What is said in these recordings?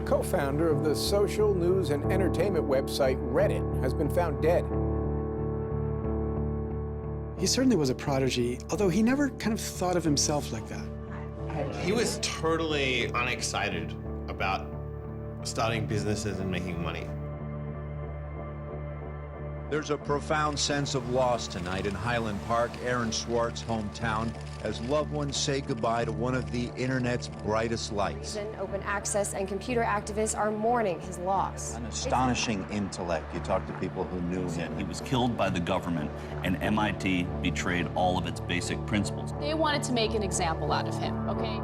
co-founder of the social news and entertainment website Reddit, has been found dead. He certainly was a prodigy, although he never kind of thought of himself like that. He was totally unexcited about starting businesses and making money. There's a profound sense of loss tonight in Highland Park, Aaron Swartz' hometown, as loved ones say goodbye to one of the internet's brightest lights. Open access and computer activists are mourning his loss. An astonishing intellect. You talk to people who knew him. He was killed by the government, and MIT betrayed all of its basic principles. They wanted to make an example out of him, okay?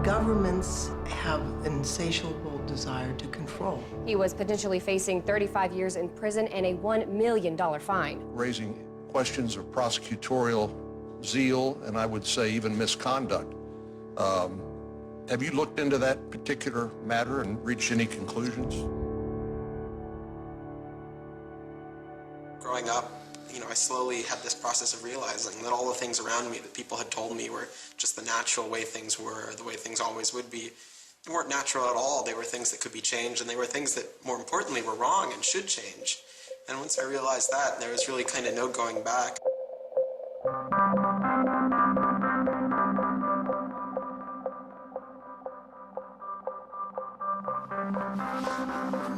Governments have an insatiable desire to control. He was potentially facing 35 years in prison and a $1 million fine. Raising questions of prosecutorial zeal and I would say even misconduct. Have you looked into that particular matter and reached any conclusions? Growing up, I slowly had this process of realizing that all the things around me that people had told me were just the natural way things were, the way things always would be, they weren't natural at all. They were things that could be changed, and they were things that, more importantly, were wrong and should change. And once I realized that, there was really kind of no going back.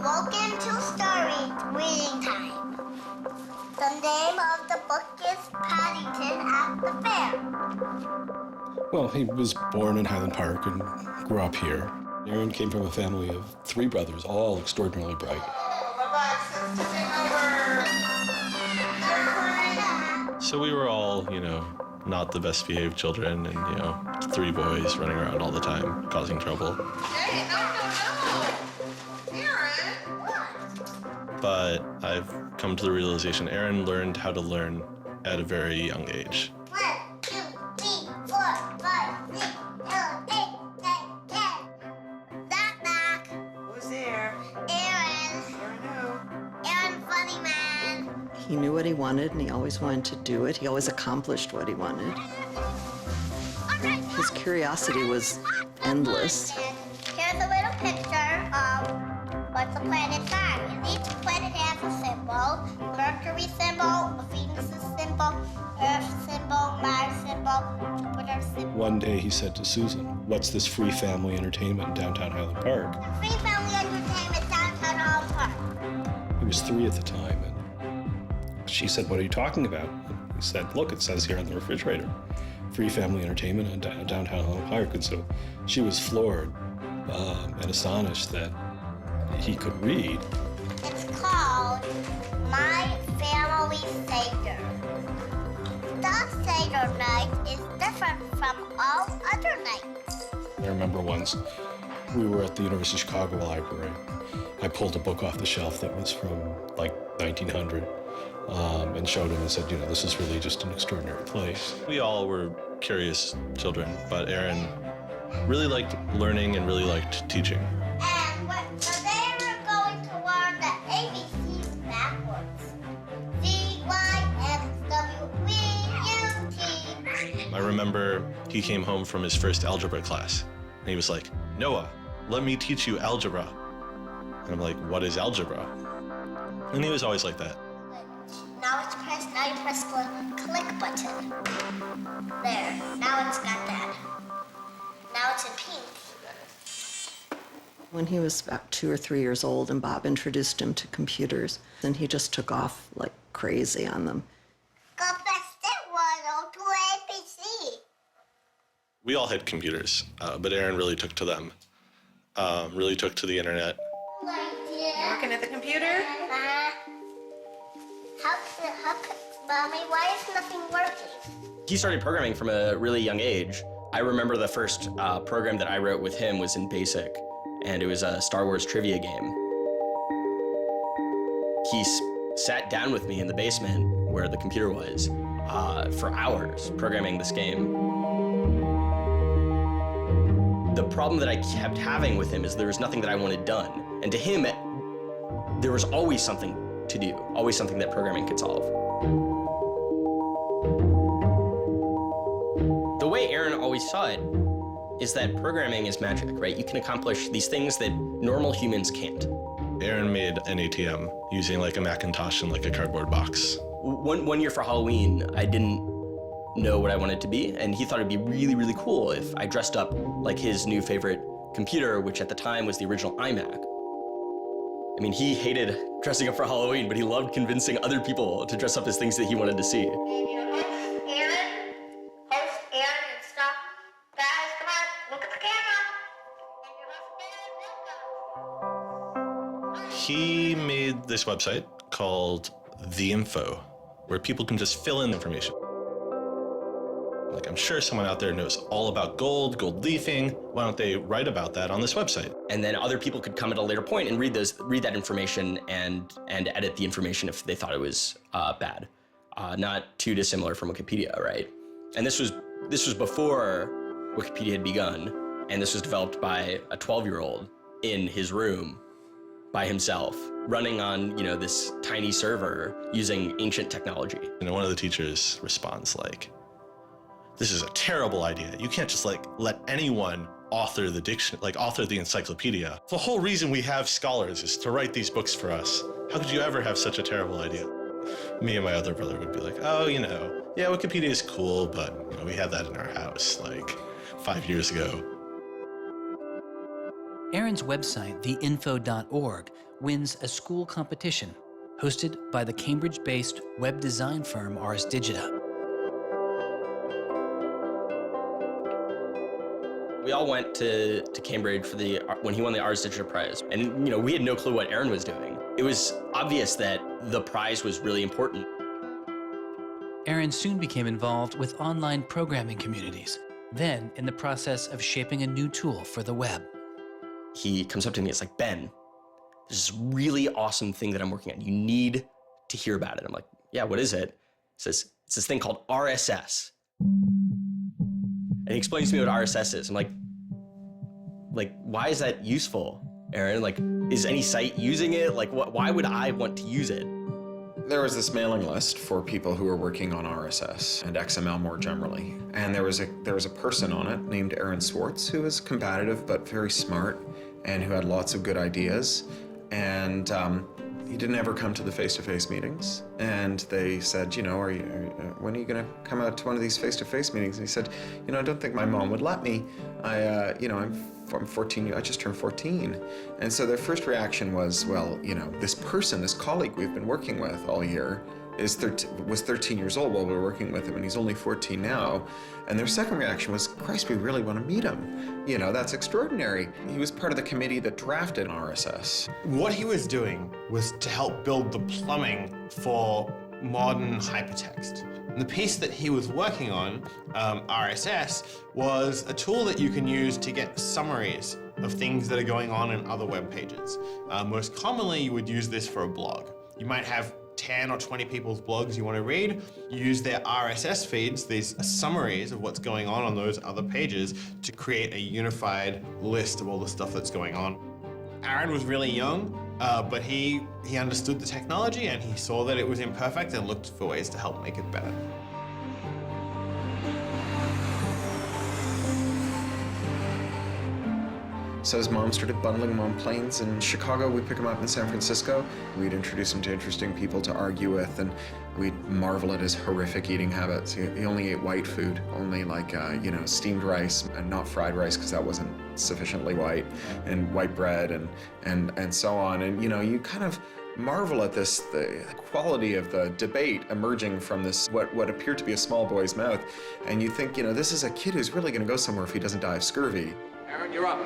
Welcome to Story Reading Time. The name of the book is Paddington at the Fair. Well, he was born in Highland Park and grew up here. Aaron came from a family of 3 brothers, all extraordinarily bright. So we were all, not the best behaved children and, 3 boys running around all the time, causing trouble. Hey, no. Aaron, what? But I've come to the realization Aaron learned how to learn at a very young age. 1, 2, 3, 4, 5, 6, 7, 8, 9, 10. Knock, knock. Who's there? Aaron. Aaron who? Aaron, funny man. He knew what he wanted, and he always wanted to do it. He always accomplished what he wanted. His curiosity was endless. Here's a little picture of what's a planet sign. Each planet has a symbol. Mercury symbol, Venus symbol, Earth symbol, Mars symbol, Jupiter symbol. One day he said to Susan, "What's this free family entertainment in downtown Highland Park?" Free family entertainment downtown Highland Park. He was 3 at the time, and she said, "What are you talking about?" And he said, "Look, it says here on the refrigerator, free family entertainment in downtown Highland Park." And so she was floored and astonished that he could read. It's called My Family Seder. The Seder night is different from all other nights. I remember once we were at the University of Chicago Library. I pulled a book off the shelf that was from like 1900 and showed him and said, this is really just an extraordinary place. We all were curious children, but Aaron really liked learning and really liked teaching. And so they were going to learn the ABCs backwards. D, Y, X, W, V, U, T. I remember he came home from his first algebra class, and he was like, "Noah, let me teach you algebra." And I'm like, "What is algebra?" And he was always like that. Now you press the click button. There, now it's got that. Now it's in pink. When he was about 2 or 3 years old, and Bob introduced him to computers, then he just took off like crazy on them. Go fast at 102 ABC. We all had computers, but Aaron really took to them, really took to the internet. Working at the computer? Mommy, why is nothing working? He started programming from a really young age. I remember the first program that I wrote with him was in BASIC, and it was a Star Wars trivia game. He sat down with me in the basement where the computer was for hours programming this game. The problem that I kept having with him is there was nothing that I wanted done. And to him, there was always something to do, always something that programming could solve. The way Aaron always saw it, is that programming is magic, right? You can accomplish these things that normal humans can't. Aaron made an ATM using like a Macintosh and like a cardboard box. One year for Halloween, I didn't know what I wanted to be, and he thought it'd be really, really cool if I dressed up like his new favorite computer, which at the time was the original iMac. I mean, he hated dressing up for Halloween, but he loved convincing other people to dress up as things that he wanted to see. He made this website called The Info, where people can just fill in information. Like, I'm sure someone out there knows all about gold leafing. Why don't they write about that on this website? And then other people could come at a later point and read that information and edit the information if they thought it was bad. Not too dissimilar from Wikipedia, right? And this was before Wikipedia had begun, and this was developed by a 12-year-old in his room by himself, running on, this tiny server using ancient technology. And one of the teachers responds like, "This is a terrible idea. You can't just let anyone author the encyclopedia. The whole reason we have scholars is to write these books for us. How could you ever have such a terrible idea?" Me and my other brother would be like, "Oh, yeah, Wikipedia is cool, but we had that in our house like 5 years ago." Aaron's website, theinfo.org, wins a school competition hosted by the Cambridge-based web design firm Ars Digita. We all went to Cambridge for when he won the Ars Digita Prize. And, we had no clue what Aaron was doing. It was obvious that the prize was really important. Aaron soon became involved with online programming communities, then in the process of shaping a new tool for the web. He comes up to me, it's like, "Ben, there's this really awesome thing that I'm working on. You need to hear about it." I'm like, "Yeah, what is it?" He says, "It's this thing called RSS." And he explains to me what RSS is. I'm like, why is that useful, Aaron? Is any site using it? Why would I want to use it? There was this mailing list for people who were working on RSS and XML more generally. And there was a person on it named Aaron Swartz, who was combative but very smart and who had lots of good ideas. And he didn't ever come to the face-to-face meetings. And they said, when are you going to come out to one of these face-to-face meetings? And he said, I don't think my mom would let me. I'm 14, I just turned 14. And so their first reaction was, well, this colleague we've been working with all year was 13 years old while we were working with him, and he's only 14 now. And their second reaction was, Christ, we really want to meet him. That's extraordinary. He was part of the committee that drafted RSS. What he was doing was to help build the plumbing for modern hypertext. And the piece that he was working on, RSS, was a tool that you can use to get summaries of things that are going on in other web pages. Most commonly, you would use this for a blog. You might have 10 or 20 people's blogs you want to read. You use their RSS feeds, these summaries of what's going on those other pages, to create a unified list of all the stuff that's going on. Aaron was really young, but he understood the technology and he saw that it was imperfect and looked for ways to help make it better. So his mom started bundling him on planes in Chicago. We'd pick him up in San Francisco. We'd introduce him to interesting people to argue with, and we'd marvel at his horrific eating habits. He only ate white food, only steamed rice and not fried rice because that wasn't sufficiently white, and white bread and so on. And you kind of marvel at this, the quality of the debate emerging from this, what appeared to be a small boy's mouth. And you think, this is a kid who's really going to go somewhere if he doesn't die of scurvy. Aaron, you're up.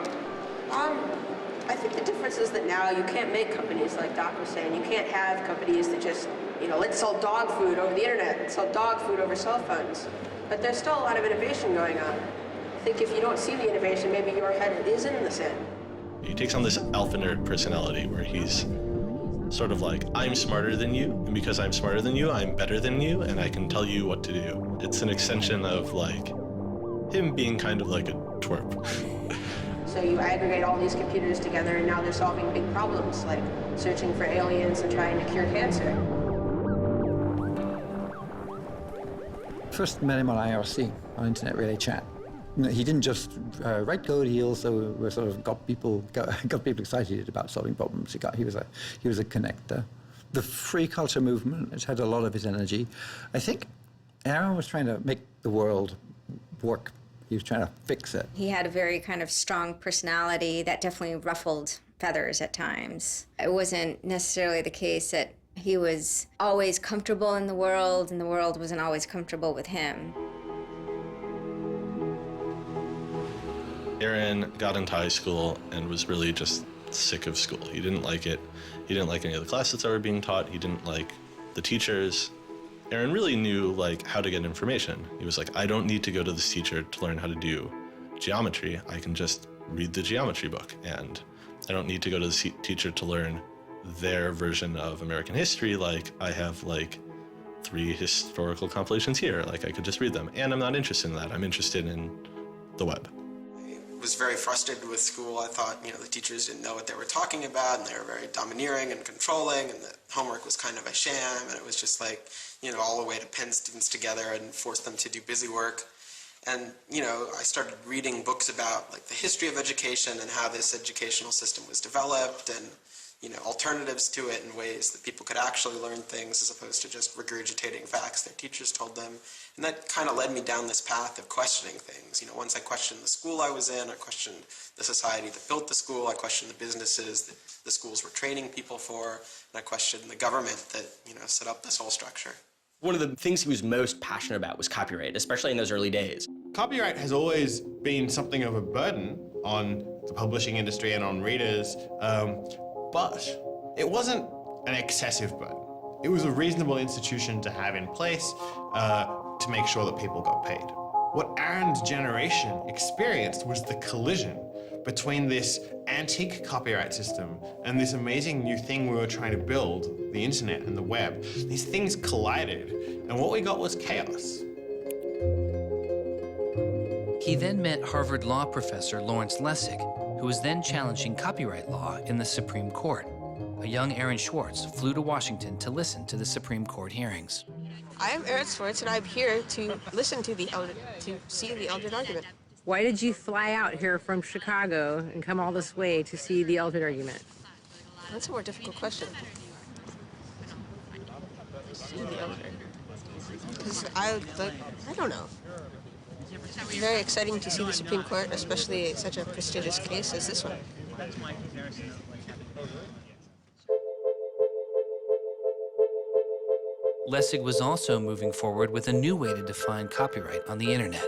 I think the difference is that now you can't make companies like Doc was saying. You can't have companies that just, let's sell dog food over the internet, let's sell dog food over cell phones. But there's still a lot of innovation going on. I think if you don't see the innovation, maybe your head is in the sand. He takes on this alpha nerd personality where he's sort of like, I'm smarter than you, and because I'm smarter than you, I'm better than you, and I can tell you what to do. It's an extension of him being kind of like a twerp. So you aggregate all these computers together and now they're solving big problems like searching for aliens and trying to cure cancer. First met him on IRC, on Internet Relay Chat. He didn't just write code. He also sort of got people excited about solving problems. He was a connector. The free culture movement has had a lot of his energy. I think Aaron was trying to make the world work. He was trying to fix it. He had a very kind of strong personality that definitely ruffled feathers at times. It wasn't necessarily the case that he was always comfortable in the world, and the world wasn't always comfortable with him. Aaron got into high school and was really just sick of school. He didn't like it. He didn't like any of the classes that were being taught. He didn't like the teachers. Aaron really knew how to get information. He was like, I don't need to go to this teacher to learn how to do geometry. I can just read the geometry book, and I don't need to go to the teacher to learn their version of American history. Like, I have 3 historical compilations here. I could just read them, and I'm not interested in that. I'm interested in the web. I was very frustrated with school. I thought, the teachers didn't know what they were talking about, and they were very domineering and controlling, and the homework was kind of a sham, and it was just all the way to pin students together and force them to do busy work. And, I started reading books about the history of education and how this educational system was developed, and, alternatives to it in ways that people could actually learn things as opposed to just regurgitating facts their teachers told them. And that kind of led me down this path of questioning things. Once I questioned the school I was in, I questioned the society that built the school, I questioned the businesses that the schools were training people for, and I questioned the government that, set up this whole structure. One of the things he was most passionate about was copyright, especially in those early days. Copyright has always been something of a burden on the publishing industry and on readers, but it wasn't an excessive burden. It was a reasonable institution to have in place to make sure that people got paid. What Aaron's generation experienced was the collision between this antique copyright system and this amazing new thing we were trying to build, the internet and the web. These things collided, and what we got was chaos. He then met Harvard law professor Lawrence Lessig, who was then challenging copyright law in the Supreme Court. A young Aaron Swartz flew to Washington to listen to the Supreme Court hearings. I am Aaron Swartz, and I'm here to listen to see the Eldred argument. Why did you fly out here from Chicago and come all this way to see the Eldred argument? That's a more difficult question. See the Eldred. Because I don't know. It's very exciting to see the Supreme Court, especially such a prestigious case as this one. Lessig was also moving forward with a new way to define copyright on the internet.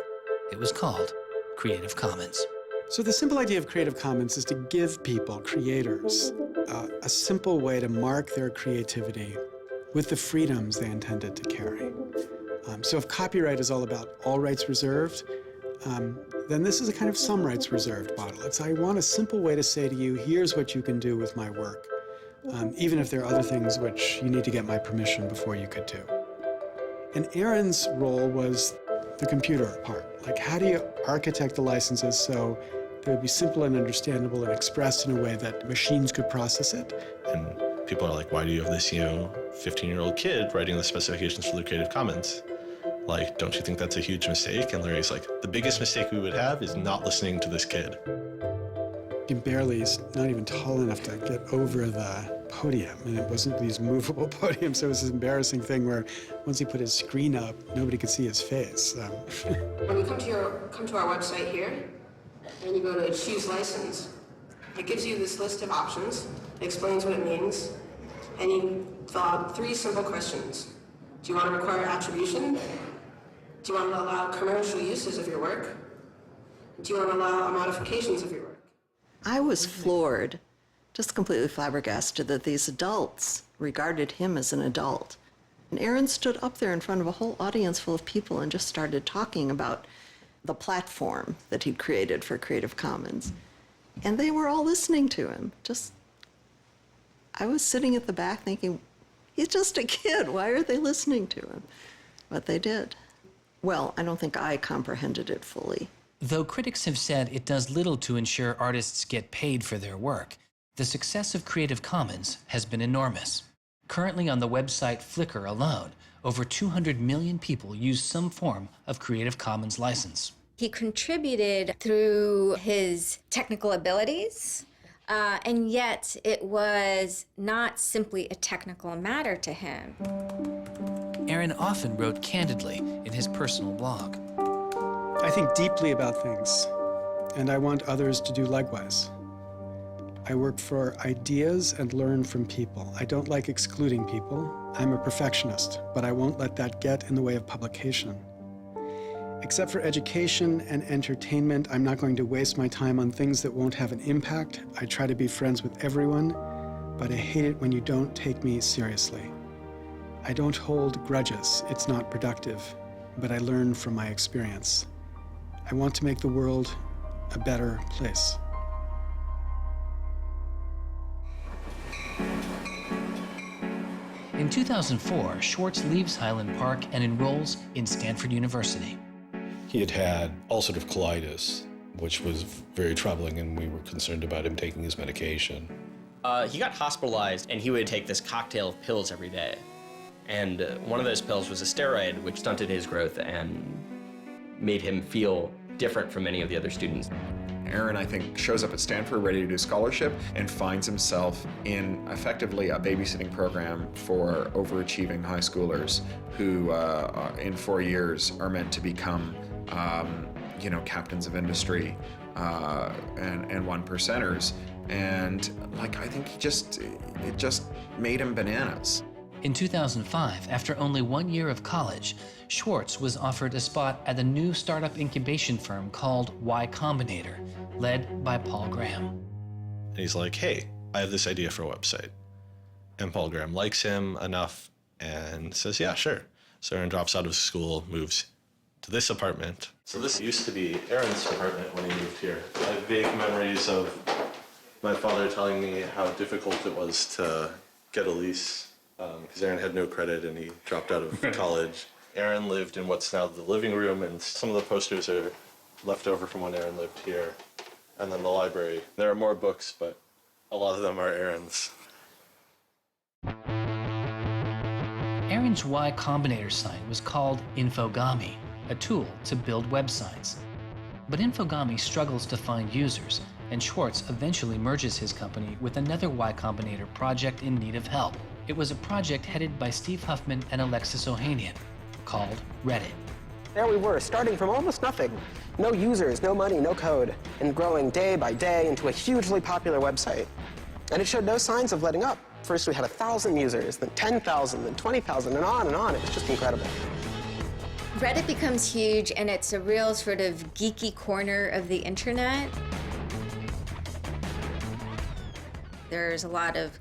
It was called Creative Commons. So the simple idea of Creative Commons is to give people, creators, a simple way to mark their creativity with the freedoms they intended to carry. So if copyright is all about all rights reserved, then this is a kind of some rights reserved model. It's I want a simple way to say to you, here's what you can do with my work, even if there are other things which you need to get my permission before you could do. And Aaron's role was the computer part. How do you architect the licenses so they would be simple and understandable and expressed in a way that machines could process it? And people are like, why do you have this, 15-year-old kid writing the specifications for the Creative Commons? Don't you think that's a huge mistake? And Larry's like, the biggest mistake we would have is not listening to this kid. He's not even tall enough to get over the podium, and it wasn't these movable podiums, so it was this embarrassing thing where once he put his screen up, nobody could see his face. When you come to our website here, and you go to choose license, it gives you this list of options, it explains what it means, and you fill out 3 simple questions. Do you want to require attribution? Do you want to allow commercial uses of your work? Do you want to allow modifications of your work? I was floored, just completely flabbergasted that these adults regarded him as an adult. And Aaron stood up there in front of a whole audience full of people and just started talking about the platform that he'd created for Creative Commons. And they were all listening to him. I was sitting at the back thinking, he's just a kid. Why are they listening to him? But they did. Well, I don't think I comprehended it fully. Though critics have said it does little to ensure artists get paid for their work, the success of Creative Commons has been enormous. Currently on the website Flickr alone, over 200 million people use some form of Creative Commons license. He contributed through his technical abilities, and yet it was not simply a technical matter to him. Aaron often wrote candidly in his personal blog. I think deeply about things, and I want others to do likewise. I work for ideas and learn from people. I don't like excluding people. I'm a perfectionist, but I won't let that get in the way of publication. Except for education and entertainment, I'm not going to waste my time on things that won't have an impact. I try to be friends with everyone, but I hate it when you don't take me seriously. I don't hold grudges. It's not productive, but I learn from my experience. I want to make the world a better place. In 2004, Swartz leaves Highland Park and enrolls in Stanford University. He had had ulcerative colitis, which was very troubling, and we were concerned about him taking his medication. He got hospitalized, and he would take this cocktail of pills every day. And one of those pills was a steroid, which stunted his growth and made him feel different from many of the other students. Aaron, I think, shows up at Stanford ready to do scholarship and finds himself in effectively a babysitting program for overachieving high schoolers who, in 4 years, are meant to become, captains of industry and one percenters. And I think it just made him bananas. In 2005, after only 1 year of college, Swartz was offered a spot at the new startup incubation firm called Y Combinator, led by Paul Graham. And he's like, hey, I have this idea for a website. And Paul Graham likes him enough and says, yeah, sure. So Aaron drops out of school, moves to this apartment. So this used to be Aaron's apartment when he moved here. I have vague memories of my father telling me how difficult it was to get a lease because Aaron had no credit and he dropped out of college. Aaron lived in what's now the living room, and some of the posters are left over from when Aaron lived here. And then the library. There are more books, but a lot of them are Aaron's. Aaron's Y Combinator site was called Infogami, a tool to build websites. But Infogami struggles to find users, and Swartz eventually merges his company with another Y Combinator project in need of help. It was a project headed by Steve Huffman and Alexis Ohanian, called Reddit. There we were, starting from almost nothing. No users, no money, no code, and growing day by day into a hugely popular website. And it showed no signs of letting up. First we had 1,000 users, then 10,000, then 20,000, and on and on. It was just incredible. Reddit becomes huge, and it's a real sort of geeky corner of the internet. There's a lot of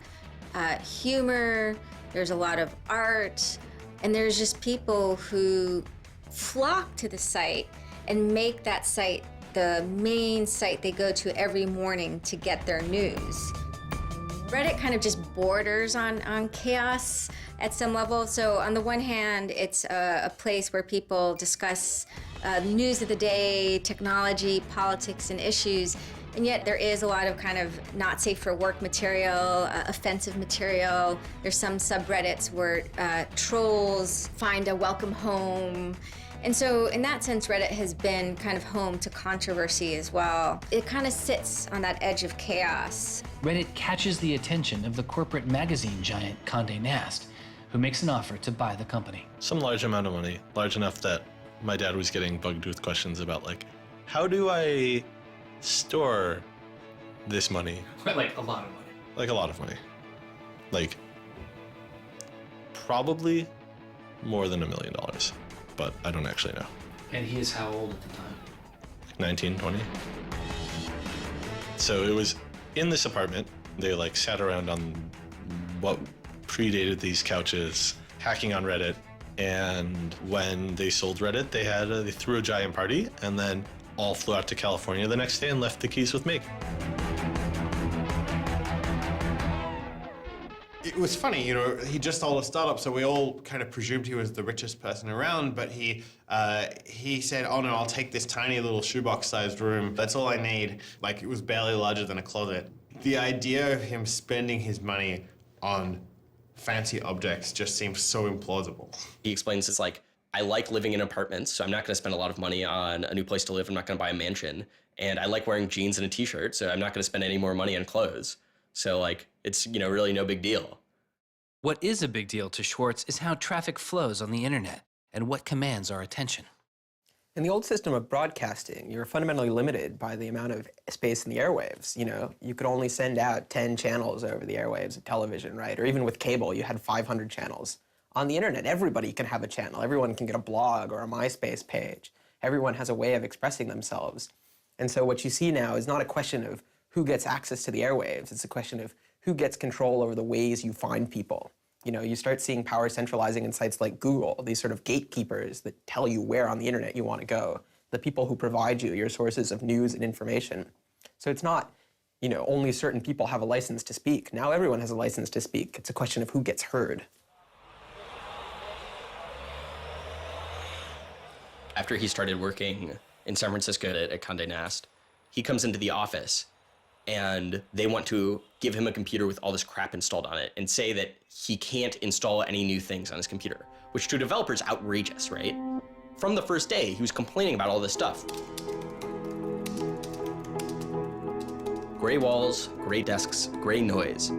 humor, there's a lot of art, and there's just people who flock to the site and make that site the main site they go to every morning to get their news. Reddit kind of just borders on chaos at some level. So on the one hand, it's a place where people discuss the news of the day, technology, politics, and issues. And yet there is a lot of kind of not safe for work material, offensive material. There's some subreddits where trolls find a welcome home. And so in that sense, Reddit has been kind of home to controversy as well. It kind of sits on that edge of chaos. Reddit catches the attention of the corporate magazine giant Condé Nast, who makes an offer to buy the company. Some large amount of money, large enough that my dad was getting bugged with questions about how do I store this money? Like a lot of money. Like a lot of money. Probably more than $1 million, but I don't actually know. And he is how old at the time? 19, 20. So it was in this apartment. They sat around on what predated these couches, hacking on Reddit. And when they sold Reddit, they threw a giant party and then all flew out to California the next day and left the keys with me. It was funny, he just sold a startup, so we all kind of presumed he was the richest person around, but he said, oh no, I'll take this tiny little shoebox-sized room. That's all I need. It was barely larger than a closet. The idea of him spending his money on fancy objects just seems so implausible. He explains it's I like living in apartments, so I'm not going to spend a lot of money on a new place to live. I'm not going to buy a mansion. And I like wearing jeans and a t-shirt, so I'm not going to spend any more money on clothes. So like, it's, you know, really no big deal. What is a big deal to Swartz is how traffic flows on the internet and what commands our attention. In the old system of broadcasting, you were fundamentally limited by the amount of space in the airwaves. You know, you could only send out 10 channels over the airwaves of television, right? Or even with cable, you had 500 channels. On the internet, everybody can have a channel. Everyone can get a blog or a MySpace page. Everyone has a way of expressing themselves. And so what you see now is not a question of who gets access to the airwaves. It's a question of who gets control over the ways you find people. You know, you start seeing power centralizing in sites like Google, these sort of gatekeepers that tell you where on the internet you want to go, the people who provide you your sources of news and information. So it's not, you know, only certain people have a license to speak. Now everyone has a license to speak. It's a question of who gets heard. After he started working in San Francisco at Condé Nast, he comes into the office and they want to give him a computer with all this crap installed on it and say that he can't install any new things on his computer, which to a developer is outrageous, right? From the first day, he was complaining about all this stuff. Gray walls, gray desks, gray noise.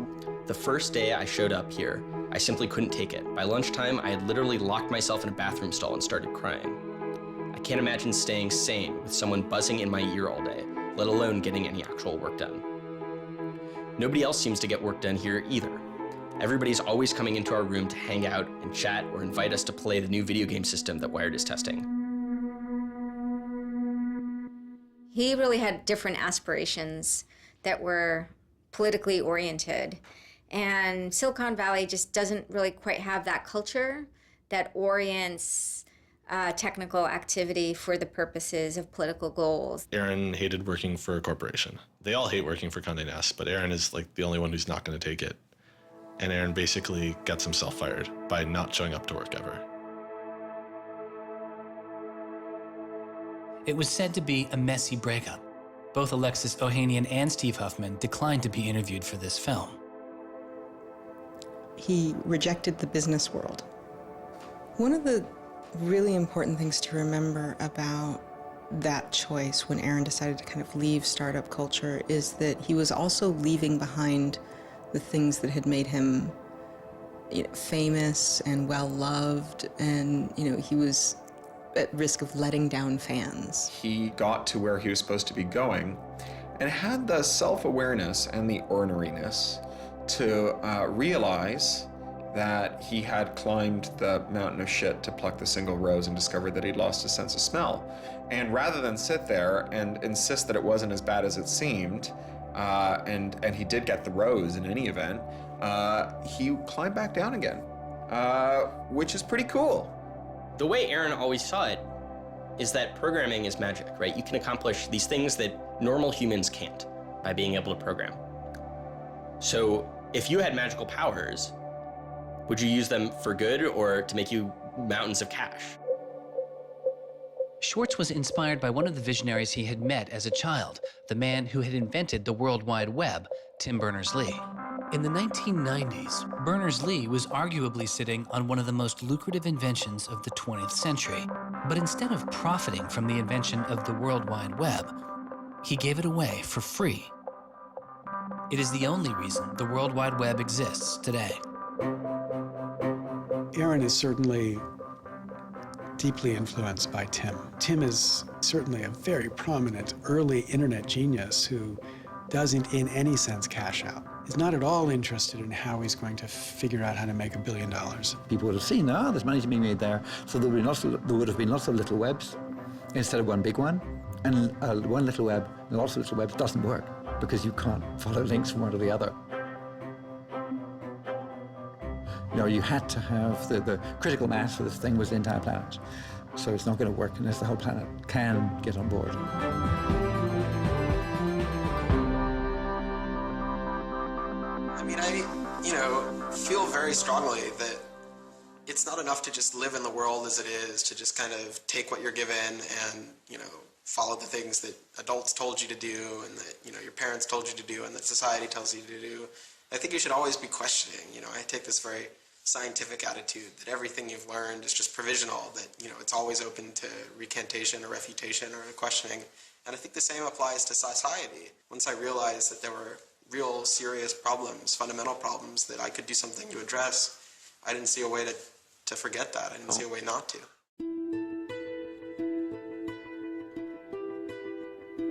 The first day I showed up here, I simply couldn't take it. By lunchtime, I had literally locked myself in a bathroom stall and started crying. I can't imagine staying sane with someone buzzing in my ear all day, let alone getting any actual work done. Nobody else seems to get work done here either. Everybody's always coming into our room to hang out and chat or invite us to play the new video game system that Wired is testing. He really had different aspirations that were politically oriented. And Silicon Valley just doesn't really quite have that culture that orients technical activity for the purposes of political goals. Aaron hated working for a corporation. They all hate working for Condé Nast, but Aaron is like the only one who's not going to take it. And Aaron basically gets himself fired by not showing up to work ever. It was said to be a messy breakup. Both Alexis Ohanian and Steve Huffman declined to be interviewed for this film. He rejected the business world. One of the really important things to remember about that choice when Aaron decided to kind of leave startup culture is that he was also leaving behind the things that had made him, you know, famous and well-loved, and, you know, he was at risk of letting down fans. He got to where he was supposed to be going and had the self-awareness and the orneriness to realize that he had climbed the mountain of shit to pluck the single rose and discovered that he'd lost his sense of smell. And rather than sit there and insist that it wasn't as bad as it seemed, and he did get the rose in any event, he climbed back down again, which is pretty cool. The way Aaron always saw it is that programming is magic, right? You can accomplish these things that normal humans can't by being able to program. So if you had magical powers, would you use them for good or to make you mountains of cash? Swartz was inspired by one of the visionaries he had met as a child, the man who had invented the World Wide Web, Tim Berners-Lee. In the 1990s, Berners-Lee was arguably sitting on one of the most lucrative inventions of the 20th century. But instead of profiting from the invention of the World Wide Web, he gave it away for free. It is the only reason the World Wide Web exists today. Aaron is certainly deeply influenced by Tim. Tim is certainly a very prominent early internet genius who doesn't in any sense cash out. He's not at all interested in how he's going to figure out how to make $1 billion. People would have seen, there's money to be made there. So there would have been lots of little webs instead of one big one. And one little web and lots of little webs doesn't work because you can't follow links from one to the other. You know, you had to have the critical mass for this thing was the entire planet. So it's not going to work unless the whole planet can get on board. I mean, I feel very strongly that it's not enough to just live in the world as it is, to just kind of take what you're given and, follow the things that adults told you to do and that, your parents told you to do and that society tells you to do. I think you should always be questioning. I take this very scientific attitude that everything you've learned is just provisional, that, you know, it's always open to recantation or refutation or questioning. And I think the same applies to society. Once I realized that there were real serious problems, fundamental problems that I could do something to address, I didn't see a way to forget that. I didn't see a way not to.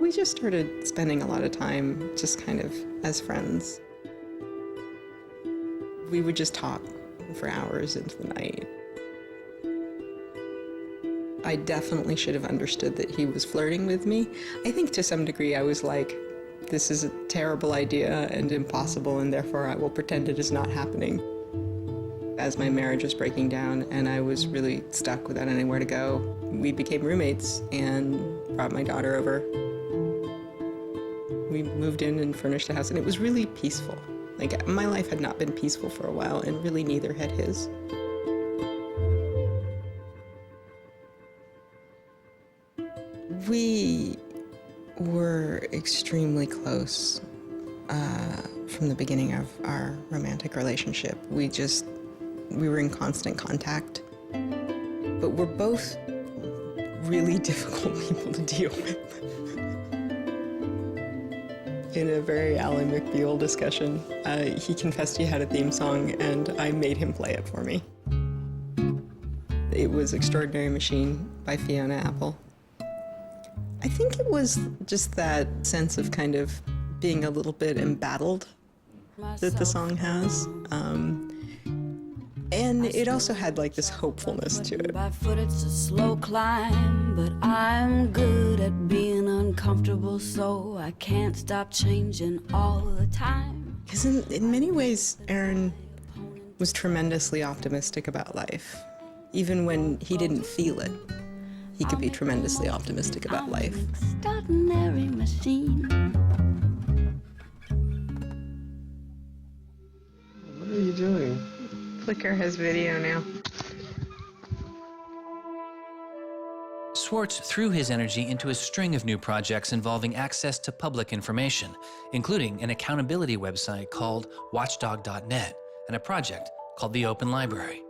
We just started spending a lot of time just kind of as friends. We would just talk for hours into the night. I definitely should have understood that he was flirting with me. I think to some degree I was like, this is a terrible idea and impossible, and therefore I will pretend it is not happening. As my marriage was breaking down and I was really stuck without anywhere to go, we became roommates and brought my daughter over. We moved in and furnished a house, and it was really peaceful. Like, my life had not been peaceful for a while, and really neither had his. We were extremely close from the beginning of our romantic relationship. We were in constant contact, but we're both really difficult people to deal with. In a very Ally McBeal discussion, he confessed he had a theme song, and I made him play it for me. It was Extraordinary Machine by Fiona Apple. I think it was just that sense of kind of being a little bit embattled that the song has. And it also had like this hopefulness to it. By foot it's a slow climb, but I'm good at being uncomfortable, so I can't stop changing all the time. Because in many ways, Aaron was tremendously optimistic about life. Even when he didn't feel it, he could be tremendously optimistic about life. Extraordinary machine. What are you doing? Flickr has video now. Swartz threw his energy into a string of new projects involving access to public information, including an accountability website called watchdog.net and a project called the Open Library.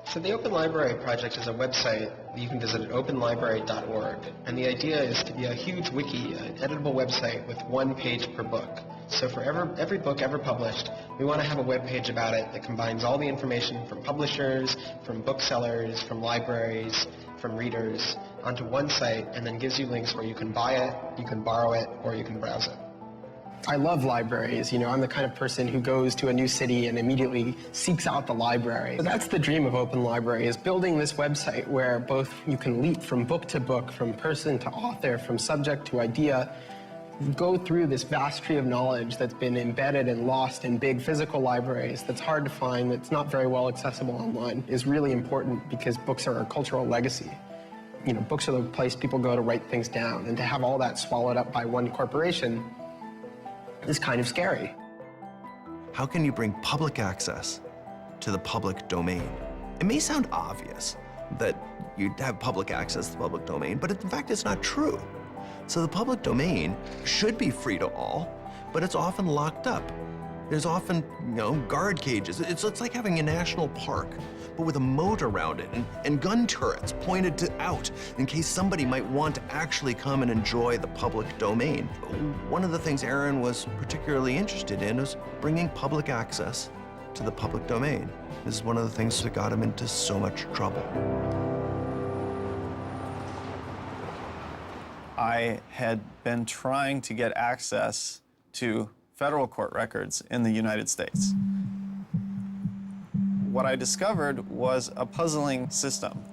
So the Open Library project is a website that you can visit at openlibrary.org. And the idea is to be a huge wiki, an editable website with one page per book. So for every book ever published, we want to have a web page about it that combines all the information from publishers, from booksellers, from libraries, from readers onto one site, and then gives you links where you can buy it, you can borrow it, or you can browse it. I love libraries. You know, I'm the kind of person who goes to a new city and immediately seeks out the library. So that's the dream of Open Library, is building this website where both you can leap from book to book, from person to author, from subject to idea, go through this vast tree of knowledge that's been embedded and lost in big physical libraries that's hard to find, that's not very well accessible online, is really important because books are a cultural legacy. You know, books are the place people go to write things down, and to have all that swallowed up by one corporation is kind of scary. How can you bring public access to the public domain? It may sound obvious that you'd have public access to the public domain, but in fact, it's not true. So the public domain should be free to all, but it's often locked up. There's often, guard cages. It's like having a national park, but with a moat around it and gun turrets pointed out in case somebody might want to actually come and enjoy the public domain. One of the things Aaron was particularly interested in was bringing public access to the public domain. This is one of the things that got him into so much trouble. I had been trying to get access to federal court records in the United States. What I discovered was a puzzling system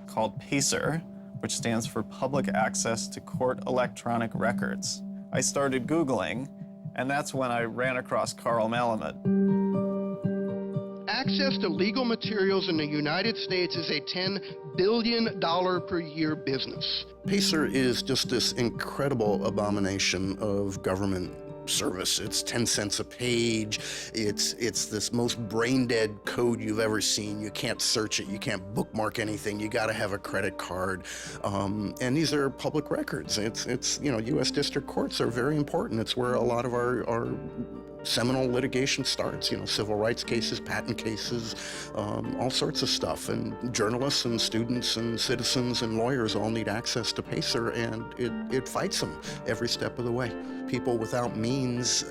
called PACER, which stands for Public Access to Court Electronic Records. I started Googling, and that's when I ran across Carl Malamud. Access to legal materials in the United States is a $10 billion per year business. PACER is just this incredible abomination of government service. It's 10 cents a page. It's this most brain-dead code you've ever seen. You can't search it. You can't bookmark anything. You got to have a credit card. And these are public records. It's U.S. district courts are very important. It's where a lot of our seminal litigation starts, civil rights cases, patent cases, all sorts of stuff. And journalists and students and citizens and lawyers all need access to PACER, and it fights them every step of the way. People without means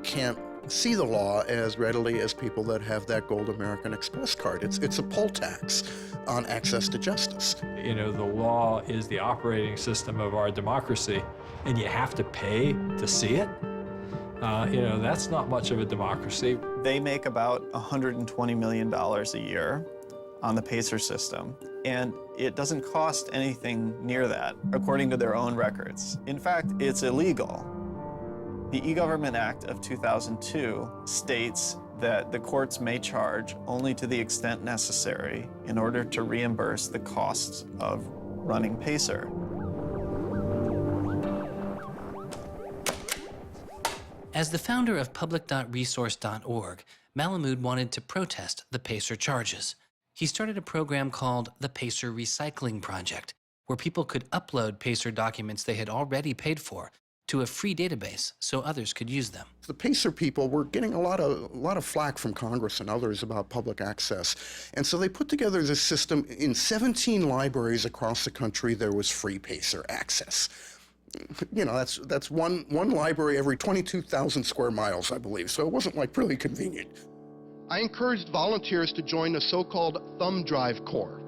can't see the law as readily as people that have that Gold American Express card. It's a poll tax on access to justice. The law is the operating system of our democracy, and you have to pay to see it. That's not much of a democracy. They make about $120 million a year on the PACER system, and it doesn't cost anything near that, according to their own records. In fact, it's illegal. The E-Government Act of 2002 states that the courts may charge only to the extent necessary in order to reimburse the costs of running PACER. As the founder of public.resource.org, Malamud wanted to protest the PACER charges. He started a program called the PACER Recycling Project, where people could upload PACER documents they had already paid for to a free database so others could use them. The PACER people were getting a lot of flack from Congress and others about public access. And so they put together this system. In 17 libraries across the country, there was free PACER access. That's one library every 22,000 square miles, I believe. So it wasn't like really convenient. I encouraged volunteers to join the so-called Thumb Drive Corps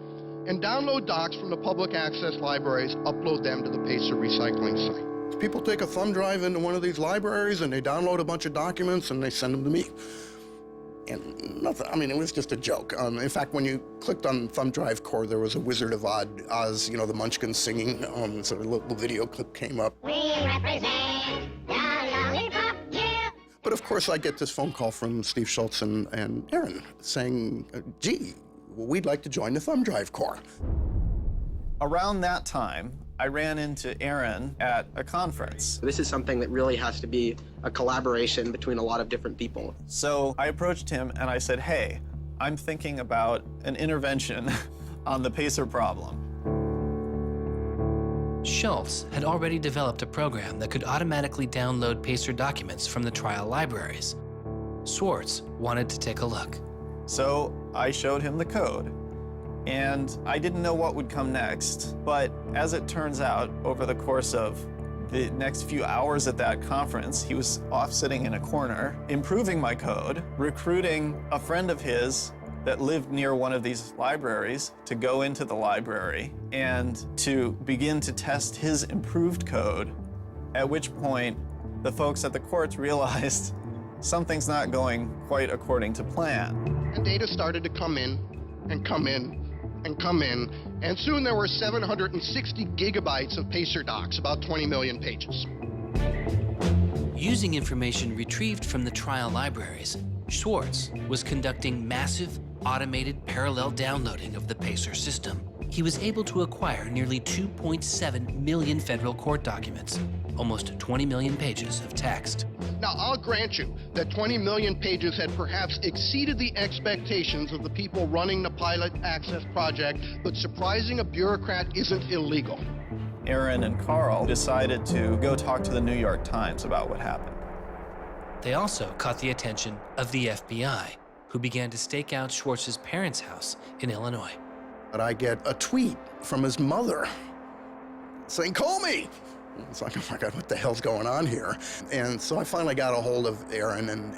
and download docs from the public access libraries, upload them to the PACER recycling site. People take a thumb drive into one of these libraries and they download a bunch of documents and they send them to me. And nothing, it was just a joke. In fact, when you clicked on Thumb Drive Core, there was a Wizard of Oz, the Munchkins singing, sort of a little video clip came up. We represent the Lollipop Guild. But of course, I get this phone call from Steve Schultz and Aaron saying, gee, we'd like to join the Thumb Drive Corps. Around that time, I ran into Aaron at a conference. This is something that really has to be a collaboration between a lot of different people. So I approached him and I said, hey, I'm thinking about an intervention on the PACER problem. Schultz had already developed a program that could automatically download PACER documents from the trial libraries. Swartz wanted to take a look. So I showed him the code. And I didn't know what would come next, but as it turns out, over the course of the next few hours at that conference, he was off sitting in a corner, improving my code, recruiting a friend of his that lived near one of these libraries to go into the library and to begin to test his improved code, at which point the folks at the courts realized something's not going quite according to plan. And data started to come in and come in and come in, and soon there were 760 gigabytes of PACER docs, about 20 million pages. Using information retrieved from the trial libraries, Swartz was conducting massive, automated parallel downloading of the PACER system. He was able to acquire nearly 2.7 million federal court documents, almost 20 million pages of text. Now, I'll grant you that 20 million pages had perhaps exceeded the expectations of the people running the Pilot Access Project, but surprising a bureaucrat isn't illegal. Aaron and Carl decided to go talk to the New York Times about what happened. They also caught the attention of the FBI, who began to stake out Schwartz's parents' house in Illinois. But I get a tweet from his mother saying, call me. It's like, oh my God, what the hell's going on here? And so I finally got a hold of Aaron, and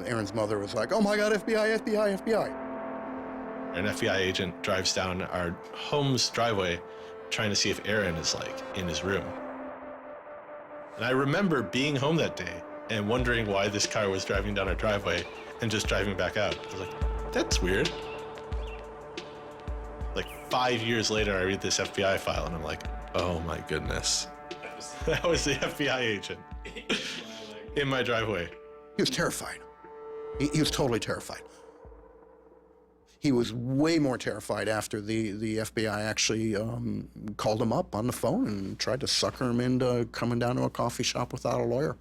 Aaron's mother was like, oh my God, FBI, FBI, FBI. An FBI agent drives down our home's driveway trying to see if Aaron is in his room. And I remember being home that day and wondering why this car was driving down our driveway and just driving back out. I was like, that's weird. 5 years later, I read this FBI file and I'm like, oh my goodness. That was the FBI agent in my driveway. He was terrified. He was totally terrified. He was way more terrified after the FBI actually called him up on the phone and tried to sucker him into coming down to a coffee shop without a lawyer.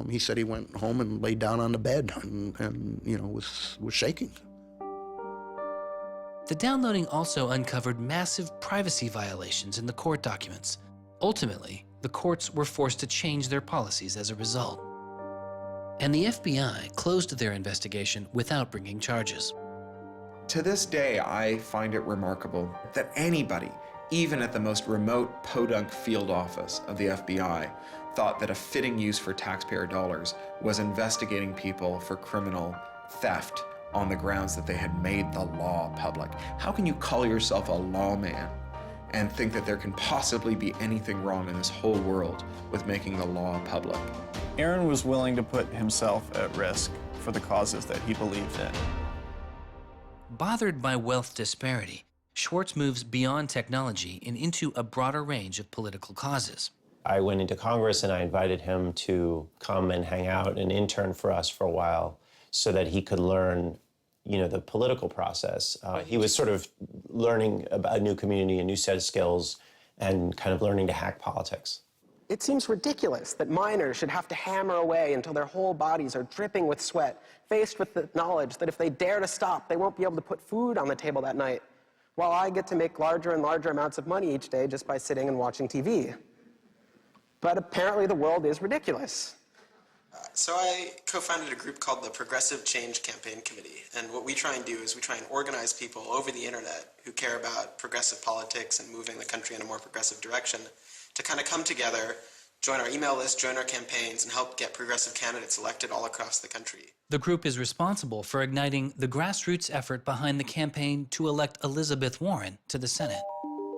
He said he went home and laid down on the bed and was shaking. The downloading also uncovered massive privacy violations in the court documents. Ultimately, the courts were forced to change their policies as a result. And the FBI closed their investigation without bringing charges. To this day, I find it remarkable that anybody, even at the most remote podunk field office of the FBI, thought that a fitting use for taxpayer dollars was investigating people for criminal theft on the grounds that they had made the law public. How can you call yourself a lawman and think that there can possibly be anything wrong in this whole world with making the law public? Aaron was willing to put himself at risk for the causes that he believed in. Bothered by wealth disparity, Swartz moves beyond technology and into a broader range of political causes. I went into Congress and I invited him to come and hang out and intern for us for a while so that he could learn, the political process. He was sort of learning about a new community, a new set of skills, and kind of learning to hack politics. It seems ridiculous that miners should have to hammer away until their whole bodies are dripping with sweat, faced with the knowledge that if they dare to stop, they won't be able to put food on the table that night, while I get to make larger and larger amounts of money each day just by sitting and watching TV. But apparently the world is ridiculous. So I co-founded a group called the Progressive Change Campaign Committee, and what we try and do is we try and organize people over the internet who care about progressive politics and moving the country in a more progressive direction to kind of come together, join our email list, join our campaigns, and help get progressive candidates elected all across the country. The group is responsible for igniting the grassroots effort behind the campaign to elect Elizabeth Warren to the Senate.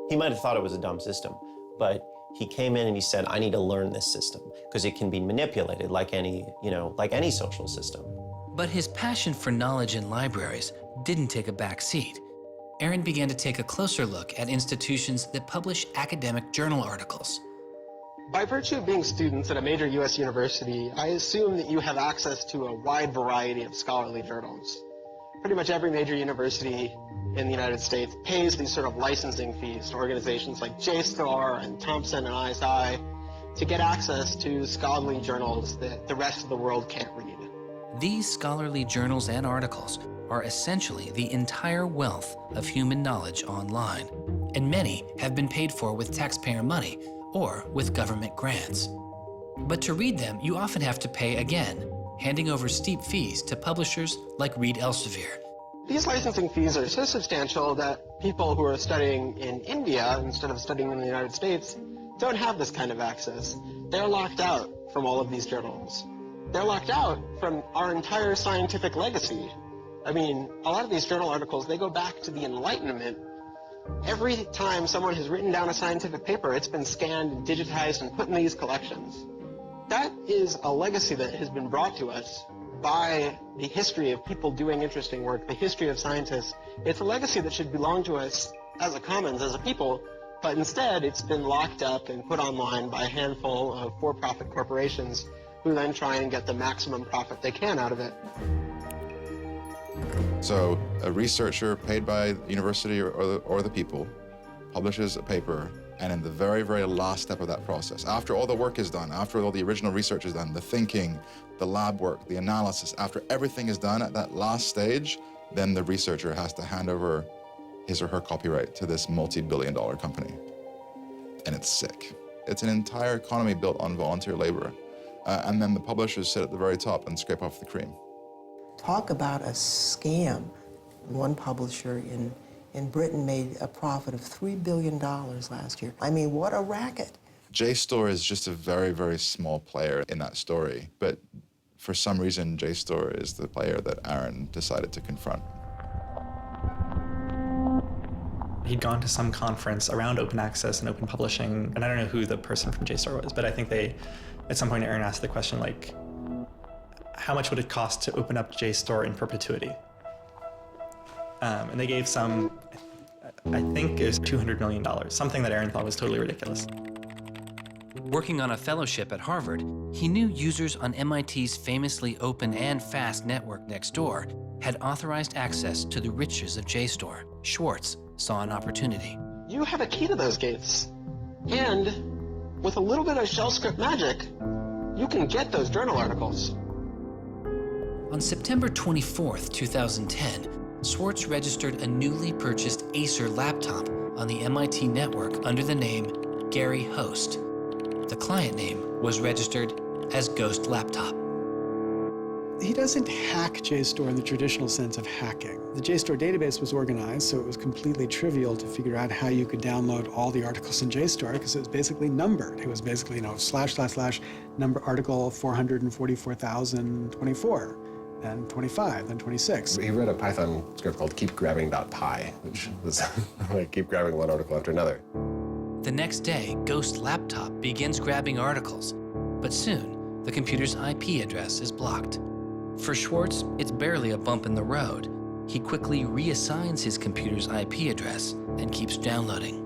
He might have thought it was a dumb system, but he came in and he said, I need to learn this system because it can be manipulated like any social system. But his passion for knowledge in libraries didn't take a back seat. Aaron began to take a closer look at institutions that publish academic journal articles. By virtue of being students at a major U.S. university, I assume that you have access to a wide variety of scholarly journals. Pretty much every major university in the United States pays these sort of licensing fees to organizations like JSTOR and Thomson and ISI to get access to scholarly journals that the rest of the world can't read. These scholarly journals and articles are essentially the entire wealth of human knowledge online, and many have been paid for with taxpayer money or with government grants. But to read them, you often have to pay again, handing over steep fees to publishers like Reed Elsevier. These licensing fees are so substantial that people who are studying in India instead of studying in the United States don't have this kind of access. They're locked out from all of these journals. They're locked out from our entire scientific legacy. I mean, a lot of these journal articles, they go back to the Enlightenment. Every time someone has written down a scientific paper, it's been scanned and digitized and put in these collections. That is a legacy that has been brought to us by the history of people doing interesting work, the history of scientists. It's a legacy that should belong to us as a commons, as a people, but instead it's been locked up and put online by a handful of for-profit corporations who then try and get the maximum profit they can out of it. So a researcher paid by the university or the people publishes a paper, and in the very, very last step of that process, after all the work is done, after all the original research is done, the thinking, the lab work, the analysis, after everything is done at that last stage, then the researcher has to hand over his or her copyright to this multi-billion-dollar company. And it's sick. It's an entire economy built on volunteer labor. And then the publishers sit at the very top and scrape off the cream. Talk about a scam. One publisher in Britain made a profit of $3 billion last year. I mean, what a racket. JSTOR is just a very, very small player in that story, but for some reason, JSTOR is the player that Aaron decided to confront. He'd gone to some conference around open access and open publishing, and I don't know who the person from JSTOR was, but I think at some point Aaron asked the question, like, how much would it cost to open up JSTOR in perpetuity? And they gave some, I think it was $200 million, something that Aaron thought was totally ridiculous. Working on a fellowship at Harvard, he knew users on MIT's famously open and fast network Nextdoor had authorized access to the riches of JSTOR. Swartz saw an opportunity. You have a key to those gates. And with a little bit of shell script magic, you can get those journal articles. On September 24th, 2010, Swartz registered a newly purchased Acer laptop on the MIT network under the name Gary Host. The client name was registered as Ghost Laptop. He doesn't hack JSTOR in the traditional sense of hacking. The JSTOR database was organized, so it was completely trivial to figure out how you could download all the articles in JSTOR because it was basically numbered. It was basically, / number article 444,024, then 25, then 26. He wrote a Python script called keepgrabbing.py, which was like keep grabbing one article after another. The next day, Ghost Laptop begins grabbing articles, but soon the computer's IP address is blocked. For Swartz, it's barely a bump in the road. He quickly reassigns his computer's IP address and keeps downloading.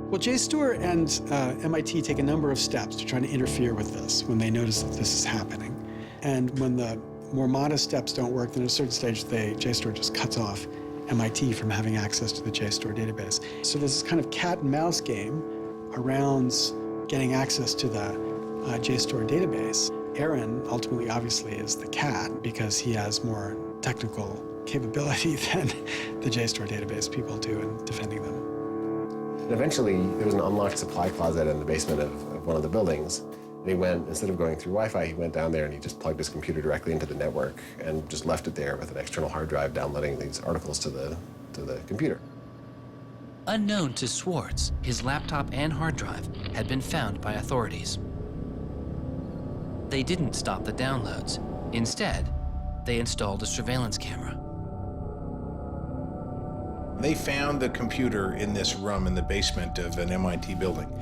Well, JSTOR and MIT take a number of steps to try to interfere with this when they notice that this is happening. And when the more modest steps don't work, then at a certain stage, JSTOR just cuts off MIT from having access to the JSTOR database. So there's this kind of cat and mouse game around getting access to the JSTOR database. Aaron ultimately, obviously, is the cat because he has more technical capability than the JSTOR database people do in defending them. And eventually, there was an unlocked supply closet in the basement of one of the buildings. And he went, instead of going through Wi-Fi, he went down there and he just plugged his computer directly into the network and just left it there with an external hard drive downloading these articles to the computer. Unknown to Swartz, his laptop and hard drive had been found by authorities. They didn't stop the downloads. Instead, they installed a surveillance camera. They found the computer in this room in the basement of an MIT building.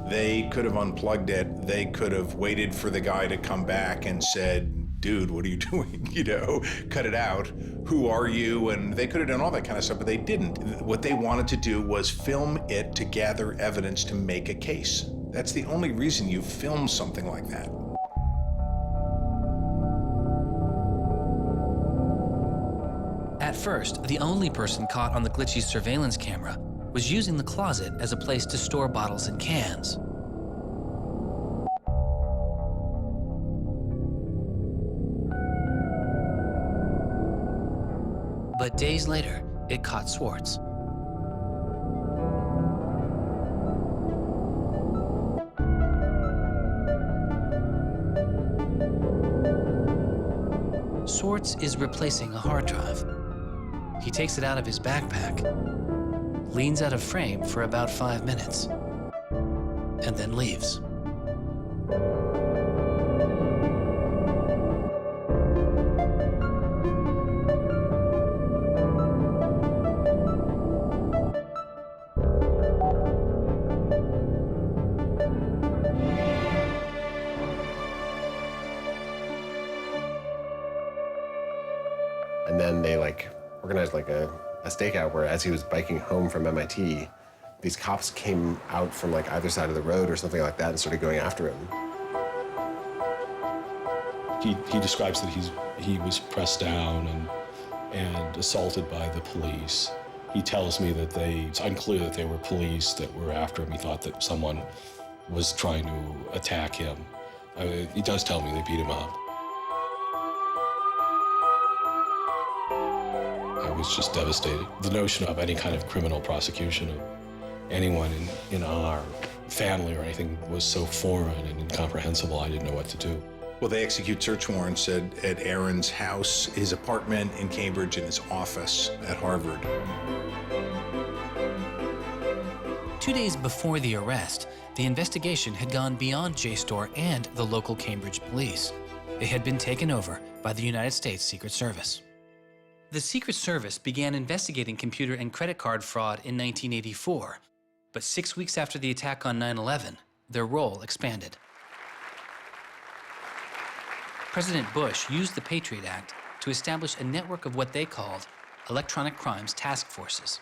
They could have unplugged it. They could have waited for the guy to come back and said, dude, what are you doing? Cut it out. Who are you? And they could have done all that kind of stuff, but they didn't. What they wanted to do was film it to gather evidence to make a case. That's the only reason you film something like that. At first, the only person caught on the glitchy surveillance camera was using the closet as a place to store bottles and cans. But days later, it caught Swartz. Swartz is replacing a hard drive. He takes it out of his backpack, leans out of frame for about 5 minutes, and then leaves. And then they organized a stakeout where as he was biking home from MIT, these cops came out from either side of the road or something like that and started going after him. He describes that he was pressed down and assaulted by the police. He tells me that it's unclear that they were police that were after him. He thought that someone was trying to attack him. He does tell me they beat him up. I was just devastated. The notion of any kind of criminal prosecution of anyone in our family or anything was so foreign and incomprehensible, I didn't know what to do. Well, they execute search warrants at Aaron's house, his apartment in Cambridge, and his office at Harvard. 2 days before the arrest, the investigation had gone beyond JSTOR and the local Cambridge police. It had been taken over by the United States Secret Service. The Secret Service began investigating computer and credit card fraud in 1984, but 6 weeks after the attack on 9/11, their role expanded. President Bush used the Patriot Act to establish a network of what they called electronic crimes task forces.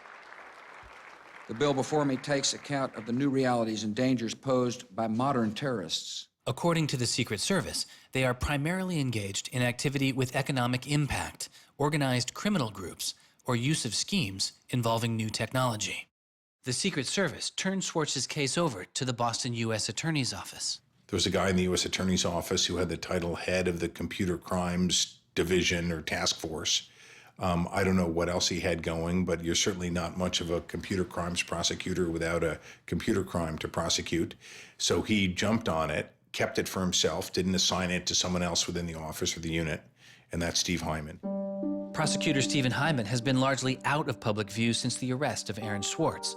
The bill before me takes account of the new realities and dangers posed by modern terrorists. According to the Secret Service, they are primarily engaged in activity with economic impact, organized criminal groups, or use of schemes involving new technology. The Secret Service turned Swartz's case over to the Boston U.S. Attorney's Office. There was a guy in the U.S. Attorney's Office who had the title head of the Computer Crimes Division or Task Force. I don't know what else he had going, but you're certainly not much of a computer crimes prosecutor without a computer crime to prosecute. So he jumped on it, kept it for himself, didn't assign it to someone else within the office or the unit, and that's Steve Hyman. Prosecutor Stephen Hyman has been largely out of public view since the arrest of Aaron Swartz,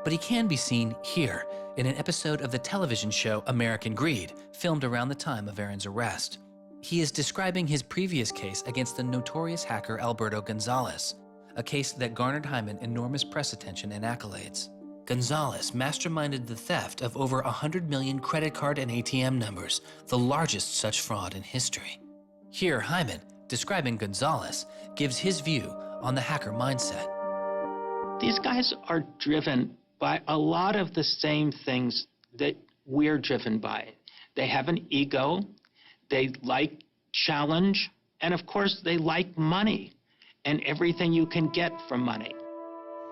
but he can be seen here in an episode of the television show American Greed, filmed around the time of Aaron's arrest. He is describing his previous case against the notorious hacker Alberto Gonzalez, a case that garnered Hyman enormous press attention and accolades. Gonzalez masterminded the theft of over 100 million credit card and ATM numbers, the largest such fraud in history. Here, Hyman, describing Gonzalez, gives his view on the hacker mindset. These guys are driven by a lot of the same things that we're driven by. They have an ego, they like challenge, and of course they like money and everything you can get from money.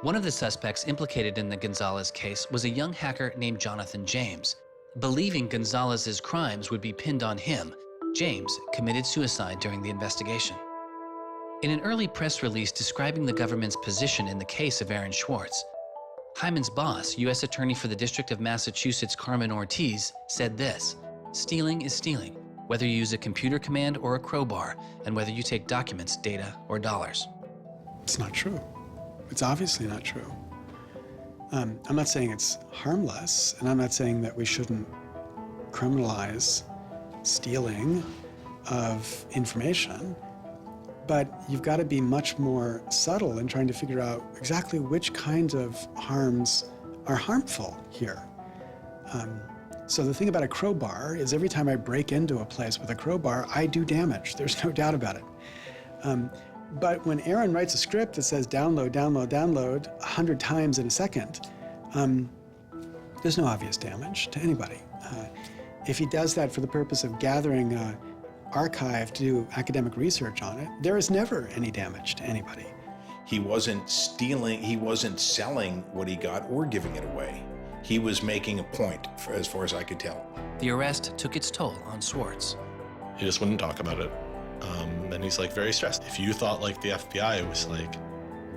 One of the suspects implicated in the Gonzalez case was a young hacker named Jonathan James. Believing Gonzalez's crimes would be pinned on him, James committed suicide during the investigation. In an early press release describing the government's position in the case of Aaron Swartz, Hyman's boss, U.S. Attorney for the District of Massachusetts Carmen Ortiz, said this: "Stealing is stealing, whether you use a computer command or a crowbar, and whether you take documents, data, or dollars." It's not true. It's obviously not true. I'm not saying it's harmless, and I'm not saying that we shouldn't criminalize stealing of information, but you've got to be much more subtle in trying to figure out exactly which kinds of harms are harmful here. So the thing about a crowbar is every time I break into a place with a crowbar, I do damage. There's no doubt about it. But when Aaron writes a script that says download, download, download 100 times in a second, there's no obvious damage to anybody. If he does that for the purpose of gathering an archive to do academic research on it, there is never any damage to anybody. He wasn't stealing, he wasn't selling what he got or giving it away. He was making a point, as far as I could tell. The arrest took its toll on Swartz. He just wouldn't talk about it. And he's like very stressed. If you thought like the FBI was like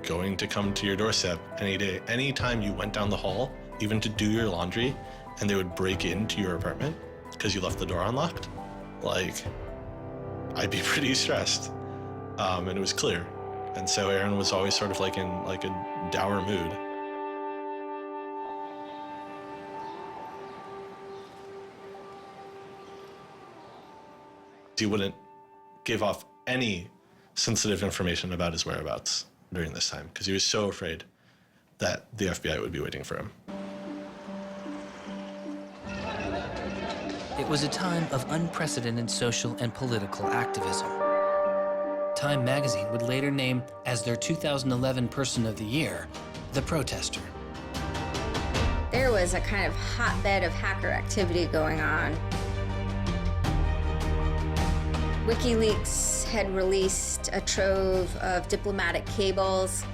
going to come to your doorstep any day, anytime you went down the hall, even to do your laundry, and they would break into your apartment because you left the door unlocked, like, I'd be pretty stressed. And it was clear. And so Aaron was always sort of like in like a dour mood. He wouldn't give off any sensitive information about his whereabouts during this time because he was so afraid that the FBI would be waiting for him. It was a time of unprecedented social and political activism. Time magazine would later name as their 2011 Person of the Year, the protester. There was a kind of hotbed of hacker activity going on. WikiLeaks had released a trove of diplomatic cables.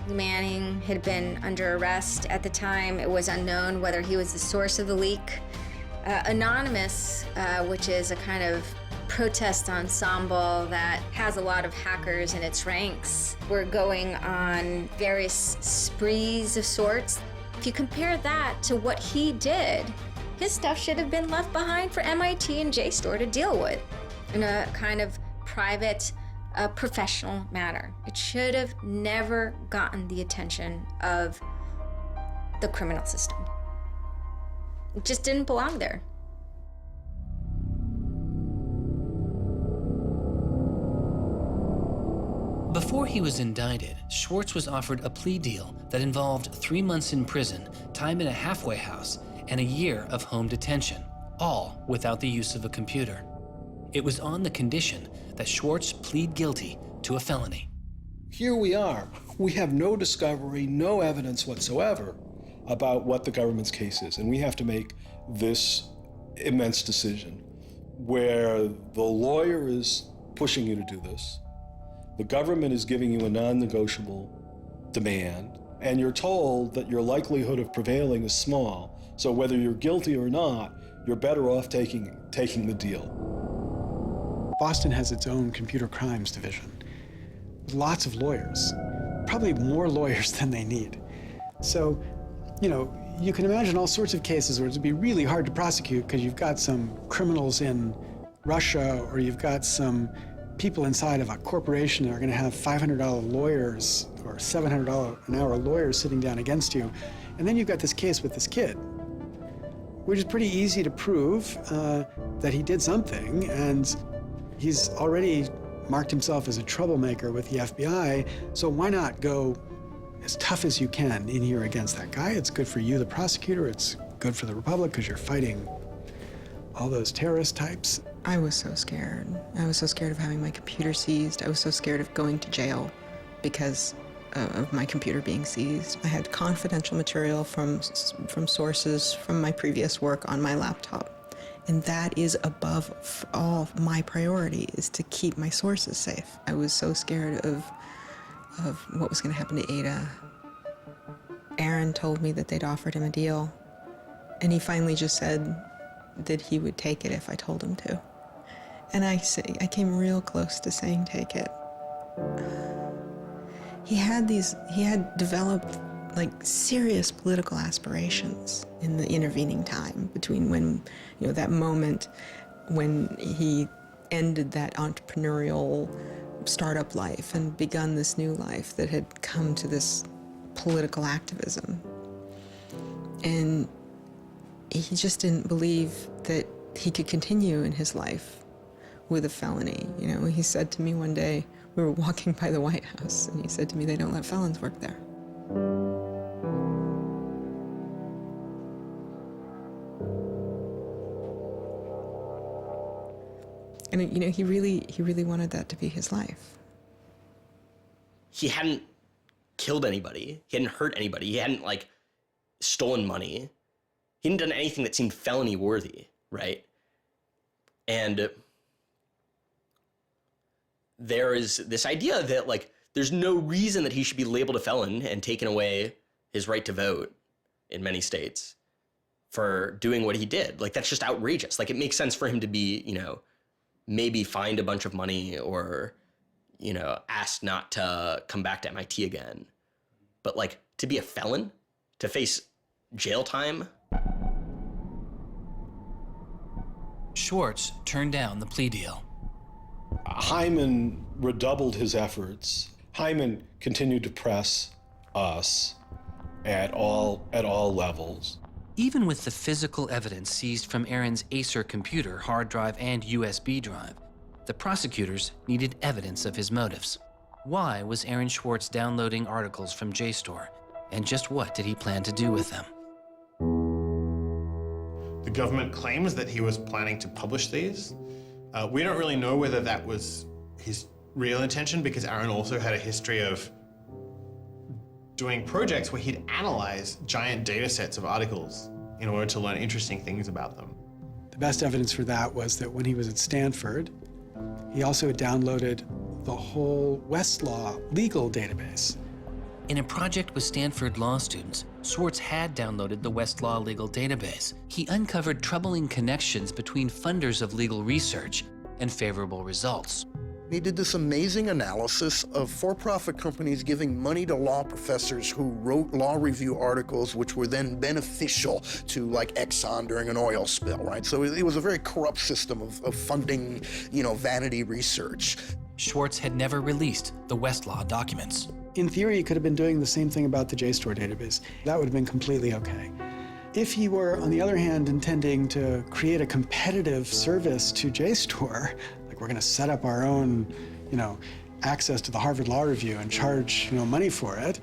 Manning had been under arrest at the time. It was unknown whether he was the source of the leak. Anonymous, which is a kind of protest ensemble that has a lot of hackers in its ranks, were going on various sprees of sorts. If you compare that to what he did, his stuff should have been left behind for MIT and JSTOR to deal with in a kind of private, professional manner. It should have never gotten the attention of the criminal system. It just didn't belong there. Before he was indicted, Swartz was offered a plea deal that involved 3 months in prison, time in a halfway house, and a year of home detention, all without the use of a computer. It was on the condition that Swartz plead guilty to a felony. Here we are. We have no discovery, no evidence whatsoever about what the government's case is, and we have to make this immense decision where the lawyer is pushing you to do this, the government is giving you a non-negotiable demand, and you're told that your likelihood of prevailing is small, so whether you're guilty or not, you're better off taking the deal. Boston has its own computer crimes division, with lots of lawyers, probably more lawyers than they need. So, you can imagine all sorts of cases where it'd be really hard to prosecute because you've got some criminals in Russia or you've got some people inside of a corporation are going to have $500 lawyers or $700 an hour lawyers sitting down against you. And then you've got this case with this kid, which is pretty easy to prove that he did something, and he's already marked himself as a troublemaker with the FBI, so why not go as tough as you can in here against that guy? It's good for you, the prosecutor, it's good for the Republic, because you're fighting all those terrorist types. I was so scared. I was so scared of having my computer seized. I was so scared of going to jail because of my computer being seized. I had confidential material from sources from my previous work on my laptop. And that is above all my priority, is to keep my sources safe. I was so scared of what was going to happen to Ada. Aaron told me that they'd offered him a deal, and he finally just said that he would take it if I told him to. And I came real close to saying take it. He had developed like serious political aspirations in the intervening time between when, that moment when he ended that entrepreneurial startup life and begun this new life that had come to this political activism. And he just didn't believe that he could continue in his life with a felony. He said to me one day, we were walking by the White House, and he said to me, they don't let felons work there. And he really wanted that to be his life. He hadn't killed anybody. He hadn't hurt anybody. He hadn't stolen money. He hadn't done anything that seemed felony worthy, right? And there is this idea that there's no reason that he should be labeled a felon and taken away his right to vote in many states for doing what he did. That's just outrageous. It makes sense for him to be, maybe fined a bunch of money or, asked not to come back to MIT again. But to be a felon, to face jail time. Swartz turned down the plea deal. Hyman redoubled his efforts. Hyman continued to press us at all levels. Even with the physical evidence seized from Aaron's Acer computer, hard drive, and USB drive, the prosecutors needed evidence of his motives. Why was Aaron Swartz downloading articles from JSTOR, and just what did he plan to do with them? The government claims that he was planning to publish these. We don't really know whether that was his real intention, because Aaron also had a history of doing projects where he'd analyze giant data sets of articles in order to learn interesting things about them. The best evidence for that was that when he was at Stanford, he also had downloaded the whole Westlaw legal database. In a project with Stanford law students, Swartz had downloaded the Westlaw legal database. He uncovered troubling connections between funders of legal research and favorable results. He did this amazing analysis of for-profit companies giving money to law professors who wrote law review articles which were then beneficial to Exxon during an oil spill, right? So it was a very corrupt system of funding, vanity research. Swartz had never released the Westlaw documents. In theory, he could have been doing the same thing about the JSTOR database. That would have been completely okay. If he were, on the other hand, intending to create a competitive service to JSTOR, we're going to set up our own, access to the Harvard Law Review and charge, money for it,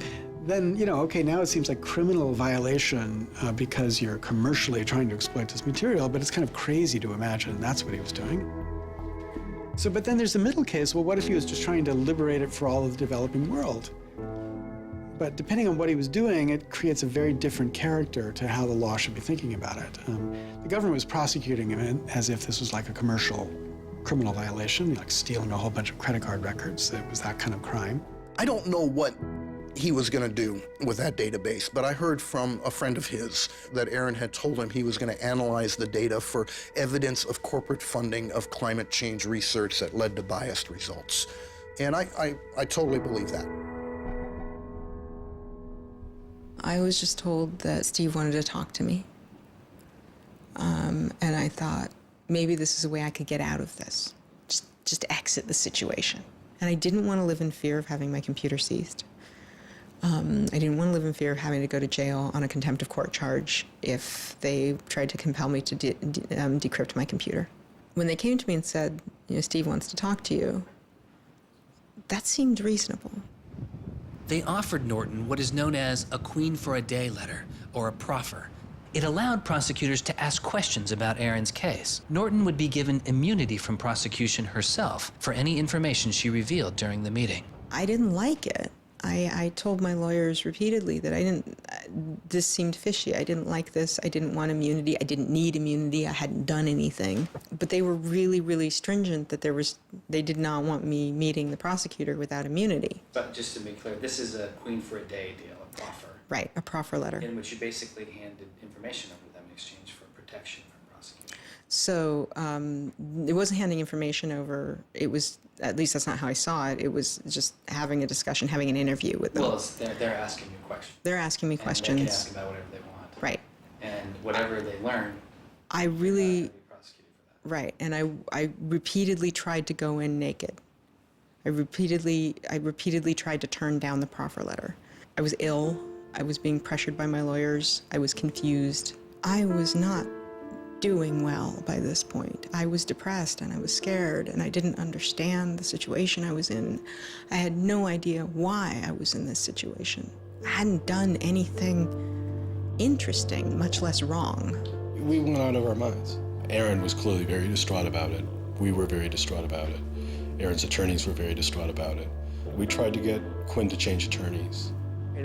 then, okay, now it seems like criminal violation because you're commercially trying to exploit this material, but it's kind of crazy to imagine that's what he was doing. So, but then there's the middle case. Well, what if he was just trying to liberate it for all of the developing world? But depending on what he was doing, it creates a very different character to how the law should be thinking about it. The government was prosecuting him as if this was like a commercial criminal violation, like stealing a whole bunch of credit card records. It was that kind of crime. I don't know what he was going to do with that database, but I heard from a friend of his that Aaron had told him he was going to analyze the data for evidence of corporate funding of climate change research that led to biased results. And I totally believe that. I was just told that Steve wanted to talk to me. And I thought, maybe this is a way I could get out of this. Just just exit the situation. And I didn't want to live in fear of having my computer seized. I didn't want to live in fear of having to go to jail on a contempt of court charge if they tried to compel me to decrypt my computer. When they came to me and said, Steve wants to talk to you, that seemed reasonable. They offered Norton what is known as a Queen for a Day letter, or a proffer. It allowed prosecutors to ask questions about Aaron's case. Norton would be given immunity from prosecution herself for any information she revealed during the meeting. I didn't like it. I told my lawyers repeatedly that this seemed fishy. I didn't like this. I didn't want immunity. I didn't need immunity. I hadn't done anything. But they were really, really stringent that they did not want me meeting the prosecutor without immunity. But just to be clear, this is a Queen for a Day deal, a proffer. Right, a proffer letter. In which you basically handed information over to them in exchange for protection from prosecution. So it wasn't handing information over. It was, at least that's not how I saw it. It was just having a discussion, having an interview with them. Well, they're asking you questions. They're asking me and questions. They can ask about whatever they want. Right. And whatever they learn, I really, right, and I repeatedly tried to go in naked. I repeatedly tried to turn down the proffer letter. I was ill. I was being pressured by my lawyers. I was confused. I was not doing well by this point. I was depressed and I was scared and I didn't understand the situation I was in. I had no idea why I was in this situation. I hadn't done anything interesting, much less wrong. We went out of our minds. Aaron was clearly very distraught about it. We were very distraught about it. Aaron's attorneys were very distraught about it. We tried to get Quinn to change attorneys.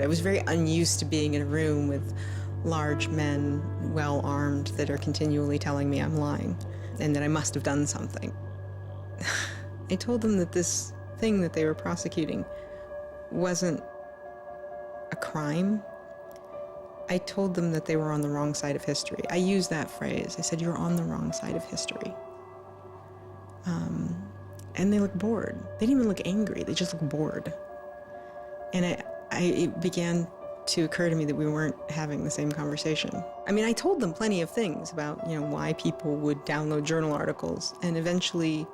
I was very unused to being in a room with large men, well-armed, that are continually telling me I'm lying and that I must have done something. I told them that this thing that they were prosecuting wasn't a crime. I told them that they were on the wrong side of history. I used that phrase. I said, you're on the wrong side of history. And they looked bored. They didn't even look angry. They just looked bored. And it began to occur to me that we weren't having the same conversation. I mean, I told them plenty of things about, why people would download journal articles, and eventually,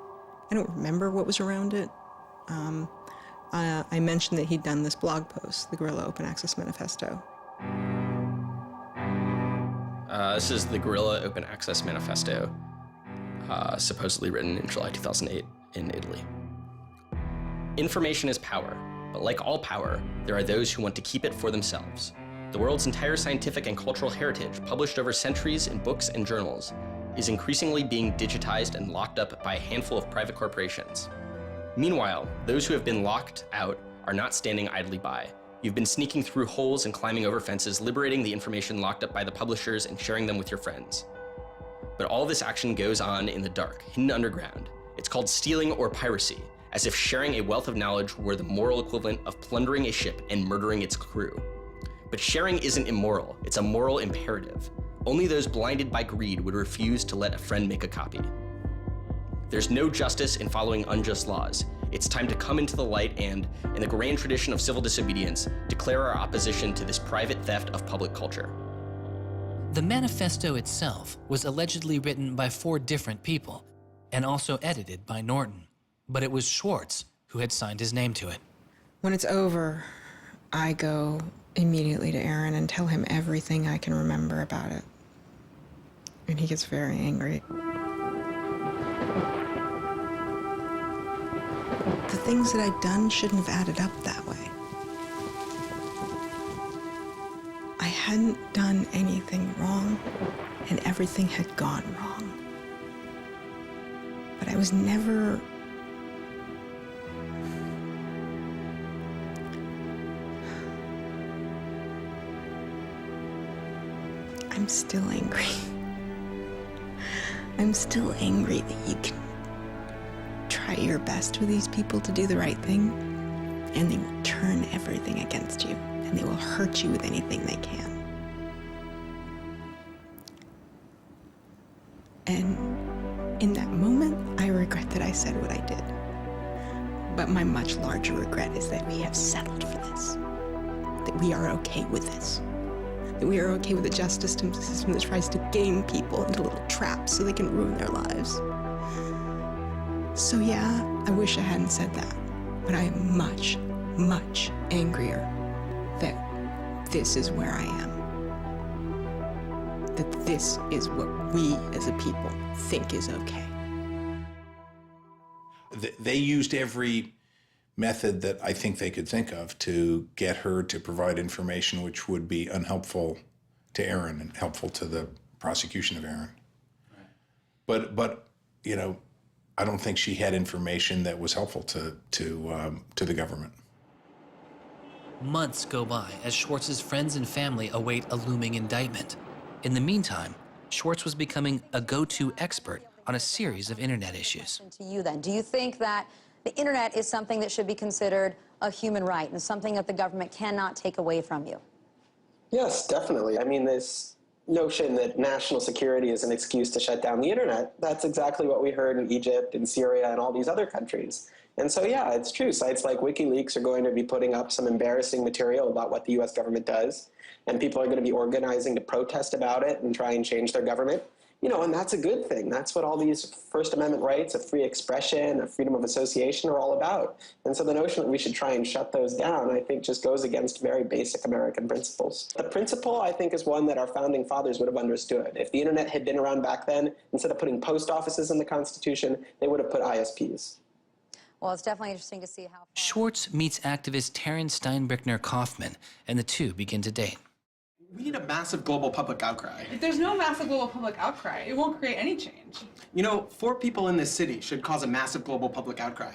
I don't remember what was around it. I mentioned that he'd done this blog post, the Guerrilla Open Access Manifesto. This is the Guerrilla Open Access Manifesto, supposedly written in July 2008 in Italy. Information is power. But like all power, there are those who want to keep it for themselves. The world's entire scientific and cultural heritage, published over centuries in books and journals, is increasingly being digitized and locked up by a handful of private corporations. Meanwhile, those who have been locked out are not standing idly by. You've been sneaking through holes and climbing over fences, liberating the information locked up by the publishers and sharing them with your friends. But all this action goes on in the dark, hidden underground. It's called stealing or piracy, as if sharing a wealth of knowledge were the moral equivalent of plundering a ship and murdering its crew. But sharing isn't immoral, it's a moral imperative. Only those blinded by greed would refuse to let a friend make a copy. There's no justice in following unjust laws. It's time to come into the light and, in the grand tradition of civil disobedience, declare our opposition to this private theft of public culture. The manifesto itself was allegedly written by 4 different people and also edited by Norton. But it was Swartz who had signed his name to it. When it's over, I go immediately to Aaron and tell him everything I can remember about it. And he gets very angry. The things that I'd done shouldn't have added up that way. I hadn't done anything wrong, and everything had gone wrong. But I was never... I'm still angry. I'm still angry that you can try your best with these people to do the right thing, and they will turn everything against you, and they will hurt you with anything they can. And in that moment, I regret that I said what I did. But my much larger regret is that we have settled for this, that we are okay with this. That we are okay with a justice system that tries to game people into little traps so they can ruin their lives. So yeah, I wish I hadn't said that, but I am much, much angrier that this is where I am. That this is what we as a people think is okay. They used every method that I think they could think of to get her to provide information which would be unhelpful to Aaron and helpful to the prosecution of Aaron. Right. But you know, I don't think she had information that was helpful to the government. Months go by as Swartz's friends and family await a looming indictment. In the meantime, Swartz was becoming a go-to expert on a series of internet issues. To you then, do you think that the internet is something that should be considered a human right and something that the government cannot take away from you? Yes, definitely. I mean, this notion that national security is an excuse to shut down the internet, that's exactly what we heard in Egypt and Syria and all these other countries. And so, yeah, it's true. Sites like WikiLeaks are going to be putting up some embarrassing material about what the U.S. government does, and people are going to be organizing to protest about it and try and change their government. You know, and that's a good thing. That's what all these First Amendment rights of free expression, of freedom of association are all about. And so the notion that we should try and shut those down, I think, just goes against very basic American principles. The principle, I think, is one that our founding fathers would have understood. If the internet had been around back then, instead of putting post offices in the Constitution, they would have put ISPs. Well, it's definitely interesting to see how... Swartz meets activist Taryn Steinbrickner Kaufman, and the two begin to date. We need a massive global public outcry. If there's no massive global public outcry, it won't create any change. You know, 4 people in this city should cause a massive global public outcry.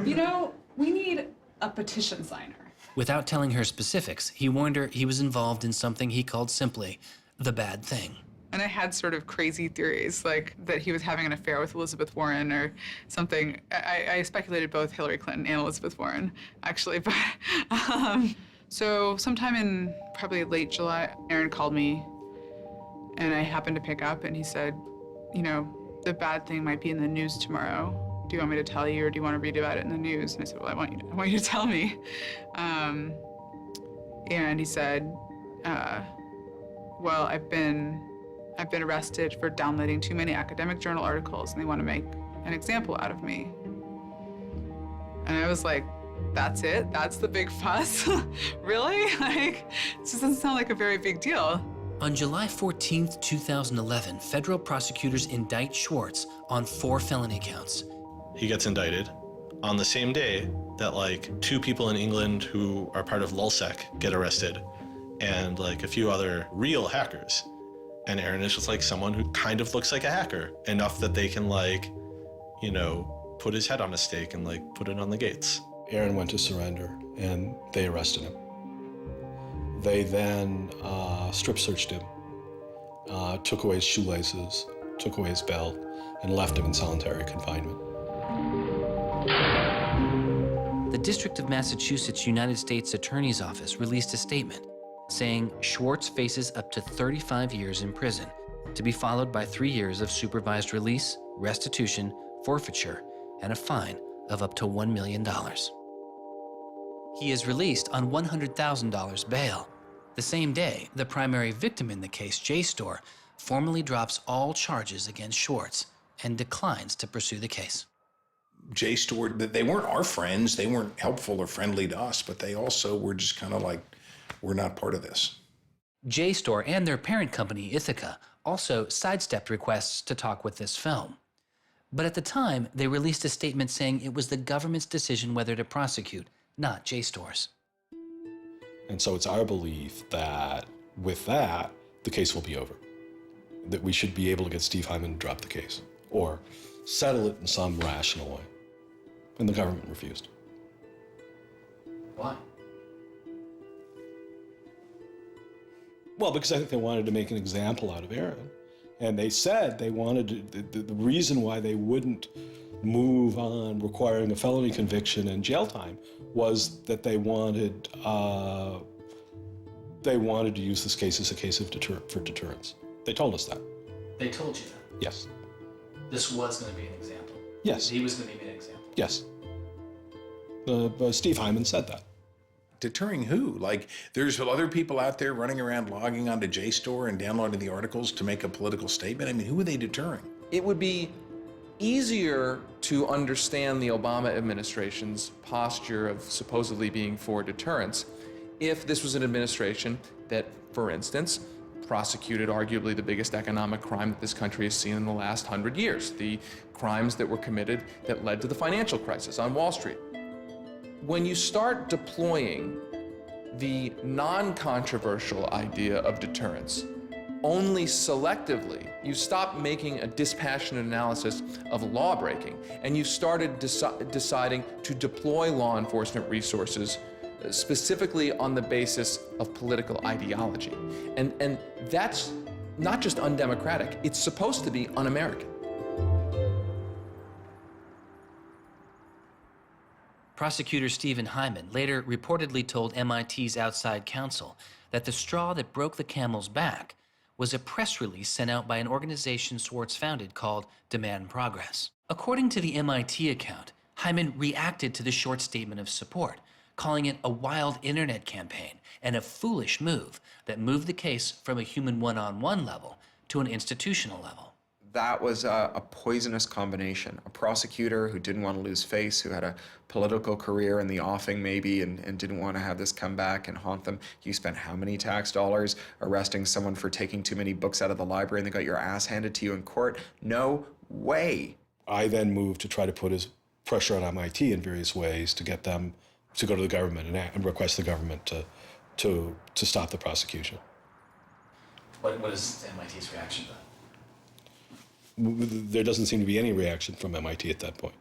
You know, we need a petition signer. Without telling her specifics, he warned her he was involved in something he called simply the bad thing. And I had sort of crazy theories, like that he was having an affair with Elizabeth Warren or something. I speculated both Hillary Clinton and Elizabeth Warren, actually, but so sometime in probably late July, Aaron called me and I happened to pick up and he said, you know, the bad thing might be in the news tomorrow. Do you want me to tell you or do you want to read about it in the news? And I said, well, I want you to tell me. And he said, well, I've been arrested for downloading too many academic journal articles and they want to make an example out of me. And I was like, that's it? That's the big fuss? Really? Like, this doesn't sound like a very big deal. On July 14th, 2011, federal prosecutors indict Swartz on 4 felony counts. He gets indicted on the same day that like 2 people in England who are part of LulzSec get arrested and like a few other real hackers. And Aaron is just like someone who kind of looks like a hacker, enough that they can like, you know, put his head on a stake and like put it on the gates. Aaron went to surrender and they arrested him. They then strip searched him, took away his shoelaces, took away his belt, and left him in solitary confinement. The District of Massachusetts United States Attorney's Office released a statement saying Swartz faces up to 35 years in prison, to be followed by 3 years of supervised release, restitution, forfeiture, and a fine of up to $1 million. He is released on $100,000 bail. The same day, the primary victim in the case, JSTOR, formally drops all charges against Swartz and declines to pursue the case. JSTOR, they weren't our friends, they weren't helpful or friendly to us, but they also were just kind of like, we're not part of this. JSTOR and their parent company, Ithaca, also sidestepped requests to talk with this film. But at the time, they released a statement saying it was the government's decision whether to prosecute, not JSTOR's. And so it's our belief that with that, the case will be over. That we should be able to get Steve Hyman to drop the case or settle it in some rational way. And the government refused. Why? Well, because I think they wanted to make an example out of Aaron. And they said they wanted to, the reason why they wouldn't move on requiring a felony conviction and jail time was that they wanted to use this case as a case of for deterrence. They told us that. They told you that? Yes. This was going to be an example? Yes. He was going to be an example? Yes. Steve Hyman said that. Deterring who? Like, there's other people out there running around logging onto JSTOR and downloading the articles to make a political statement. I mean, who are they deterring? It would be easier to understand the Obama administration's posture of supposedly being for deterrence if this was an administration that, for instance, prosecuted arguably the biggest economic crime that this country has seen in the last 100 years, the crimes that were committed that led to the financial crisis on Wall Street. When you start deploying the non-controversial idea of deterrence only selectively, you stop making a dispassionate analysis of lawbreaking, and you started deciding to deploy law enforcement resources specifically on the basis of political ideology. And that's not just undemocratic, it's supposed to be un-American. Prosecutor Stephen Hyman later reportedly told MIT's outside counsel that the straw that broke the camel's back was a press release sent out by an organization Swartz founded called Demand Progress. According to the MIT account, Hyman reacted to the short statement of support, calling it a wild internet campaign and a foolish move that moved the case from a human one-on-one level to an institutional level. That was a poisonous combination. A prosecutor who didn't want to lose face, who had a political career in the offing maybe, and didn't want to have this come back and haunt them. You spent how many tax dollars arresting someone for taking too many books out of the library and they got your ass handed to you in court? No way. I then moved to try to put pressure on MIT in various ways to get them to go to the government and request the government to stop the prosecution. What is MIT's reaction to that? There doesn't seem to be any reaction from MIT at that point.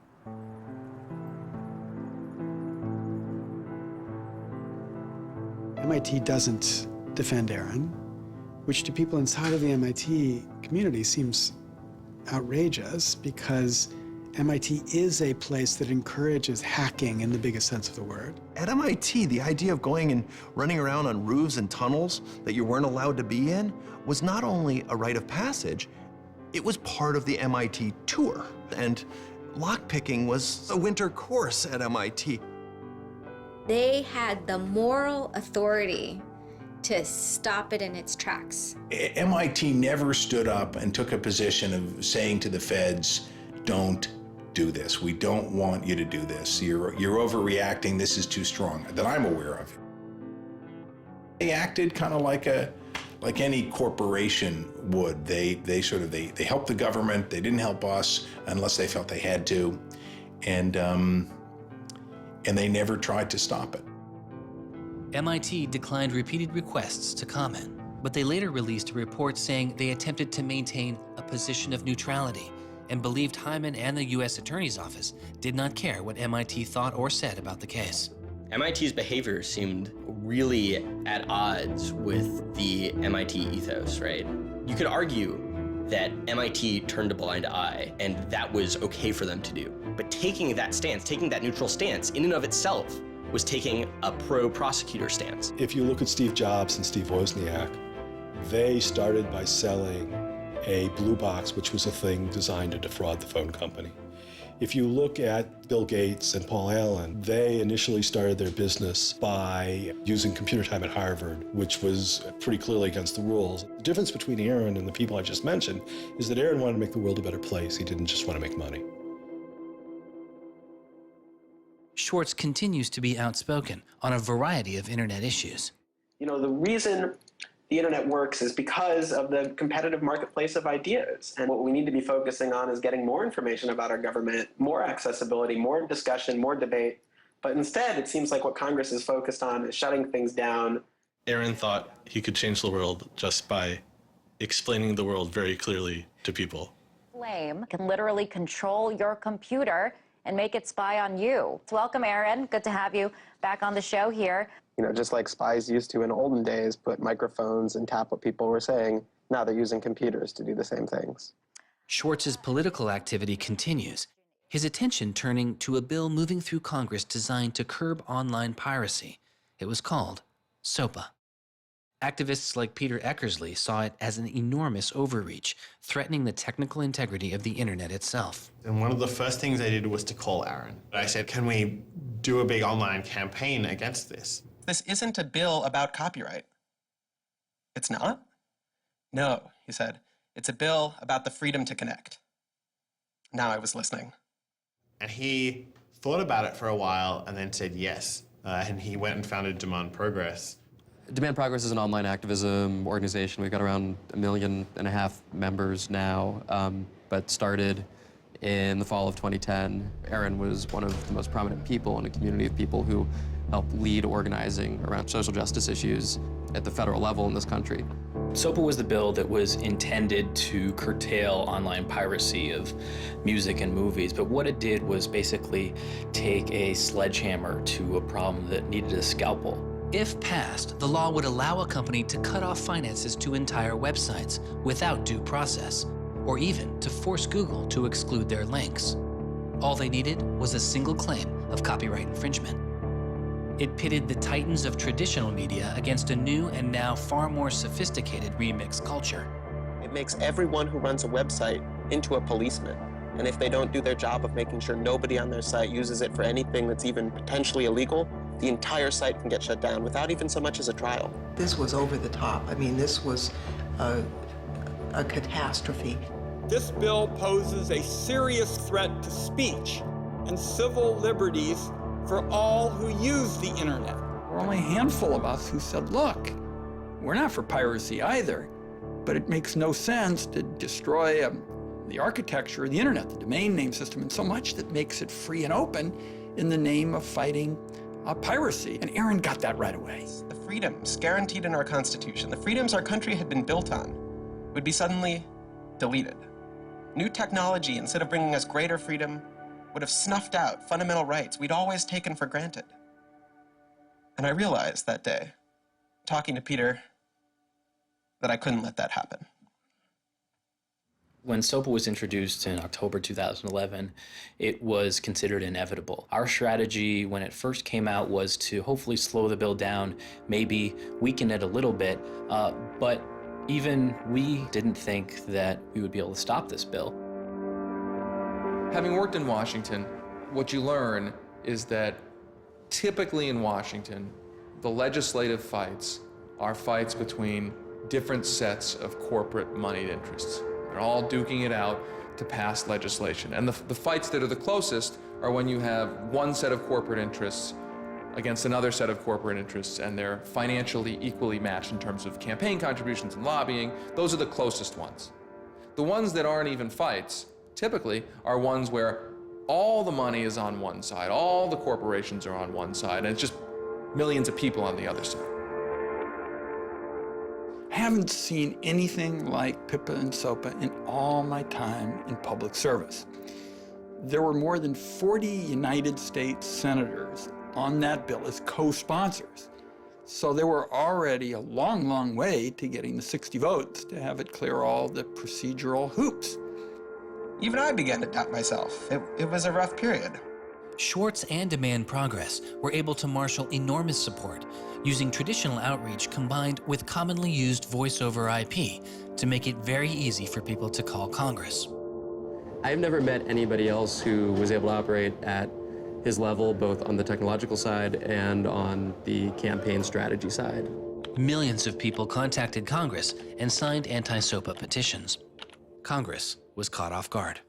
MIT doesn't defend Aaron, which to people inside of the MIT community seems outrageous because MIT is a place that encourages hacking in the biggest sense of the word. At MIT, the idea of going and running around on roofs and tunnels that you weren't allowed to be in was not only a rite of passage, it was part of the MIT tour. And lockpicking was a winter course at MIT. They had the moral authority to stop it in its tracks. MIT never stood up and took a position of saying to the feds, don't do this. We don't want you to do this. You're overreacting. This is too strong, that I'm aware of. They acted kind of like any corporation would. They helped the government. They didn't help us unless they felt they had to, and they never tried to stop it. MIT declined repeated requests to comment, but they later released a report saying they attempted to maintain a position of neutrality and believed Hyman and the U.S. Attorney's Office did not care what MIT thought or said about the case. MIT's behavior seemed really at odds with the MIT ethos, right? You could argue that MIT turned a blind eye and that was okay for them to do. But taking that stance, taking that neutral stance in and of itself was taking a pro-prosecutor stance. If you look at Steve Jobs and Steve Wozniak, they started by selling a blue box, which was a thing designed to defraud the phone company. If you look at Bill Gates and Paul Allen, they initially started their business by using computer time at Harvard, which was pretty clearly against the rules. The difference between Aaron and the people I just mentioned is that Aaron wanted to make the world a better place. He didn't just want to make money. Swartz continues to be outspoken on a variety of internet issues. You know, the reason the internet works is because of the competitive marketplace of ideas. And what we need to be focusing on is getting more information about our government, more accessibility, more discussion, more debate. But instead, it seems like what Congress is focused on is shutting things down. Aaron thought he could change the world just by explaining the world very clearly to people. Flame can literally control your computer and make it spy on you. Welcome, Aaron. Good to have you back on the show here. You know, just like spies used to in olden days, put microphones and tap what people were saying, now they're using computers to do the same things. Schwartz's political activity continues, his attention turning to a bill moving through Congress designed to curb online piracy. It was called SOPA. Activists like Peter Eckersley saw it as an enormous overreach, threatening the technical integrity of the internet itself. And one of the first things I did was to call Aaron. I said, can we do a big online campaign against this? This isn't a bill about copyright. It's not? No, he said. It's a bill about the freedom to connect. Now I was listening. And he thought about it for a while and then said yes. And he went and founded Demand Progress. Demand Progress is an online activism organization. We've got around 1.5 million members now, but started in the fall of 2010. Aaron was one of the most prominent people in a community of people who helped lead organizing around social justice issues at the federal level in this country. SOPA was the bill that was intended to curtail online piracy of music and movies, but what it did was basically take a sledgehammer to a problem that needed a scalpel. If passed, the law would allow a company to cut off finances to entire websites without due process, or even to force Google to exclude their links. All they needed was a single claim of copyright infringement. It pitted the titans of traditional media against a new and now far more sophisticated remix culture. It makes everyone who runs a website into a policeman. And if they don't do their job of making sure nobody on their site uses it for anything that's even potentially illegal, the entire site can get shut down without even so much as a trial. This was over the top. I mean, this was a catastrophe. This bill poses a serious threat to speech and civil liberties for all who use the internet. There were only a handful of us who said, look, we're not for piracy either, but it makes no sense to destroy the architecture of the internet, the domain name system, and so much that makes it free and open in the name of fighting piracy. And Aaron got that right away. The freedoms guaranteed in our Constitution, the freedoms our country had been built on, would be suddenly deleted. New technology, instead of bringing us greater freedom, would have snuffed out fundamental rights we'd always taken for granted. And I realized that day, talking to Peter, that I couldn't let that happen. When SOPA was introduced in October 2011, it was considered inevitable. Our strategy when it first came out was to hopefully slow the bill down, maybe weaken it a little bit, but even we didn't think that we would be able to stop this bill. Having worked in Washington, what you learn is that typically in Washington, the legislative fights are fights between different sets of corporate moneyed interests. They're all duking it out to pass legislation. And the fights that are the closest are when you have one set of corporate interests against another set of corporate interests, and they're financially equally matched in terms of campaign contributions and lobbying. Those are the closest ones. The ones that aren't even fights, typically, are ones where all the money is on one side, all the corporations are on one side, and it's just millions of people on the other side. I haven't seen anything like PIPA and SOPA in all my time in public service. There were more than 40 United States senators on that bill as co-sponsors. So there were already a long, long way to getting the 60 votes to have it clear all the procedural hoops. Even I began to doubt myself. It was a rough period. Swartz and Demand Progress were able to marshal enormous support, using traditional outreach combined with commonly used voice-over IP to make it very easy for people to call Congress. I've never met anybody else who was able to operate at his level, both on the technological side and on the campaign strategy side. Millions of people contacted Congress and signed anti-SOPA petitions. Congress was caught off guard.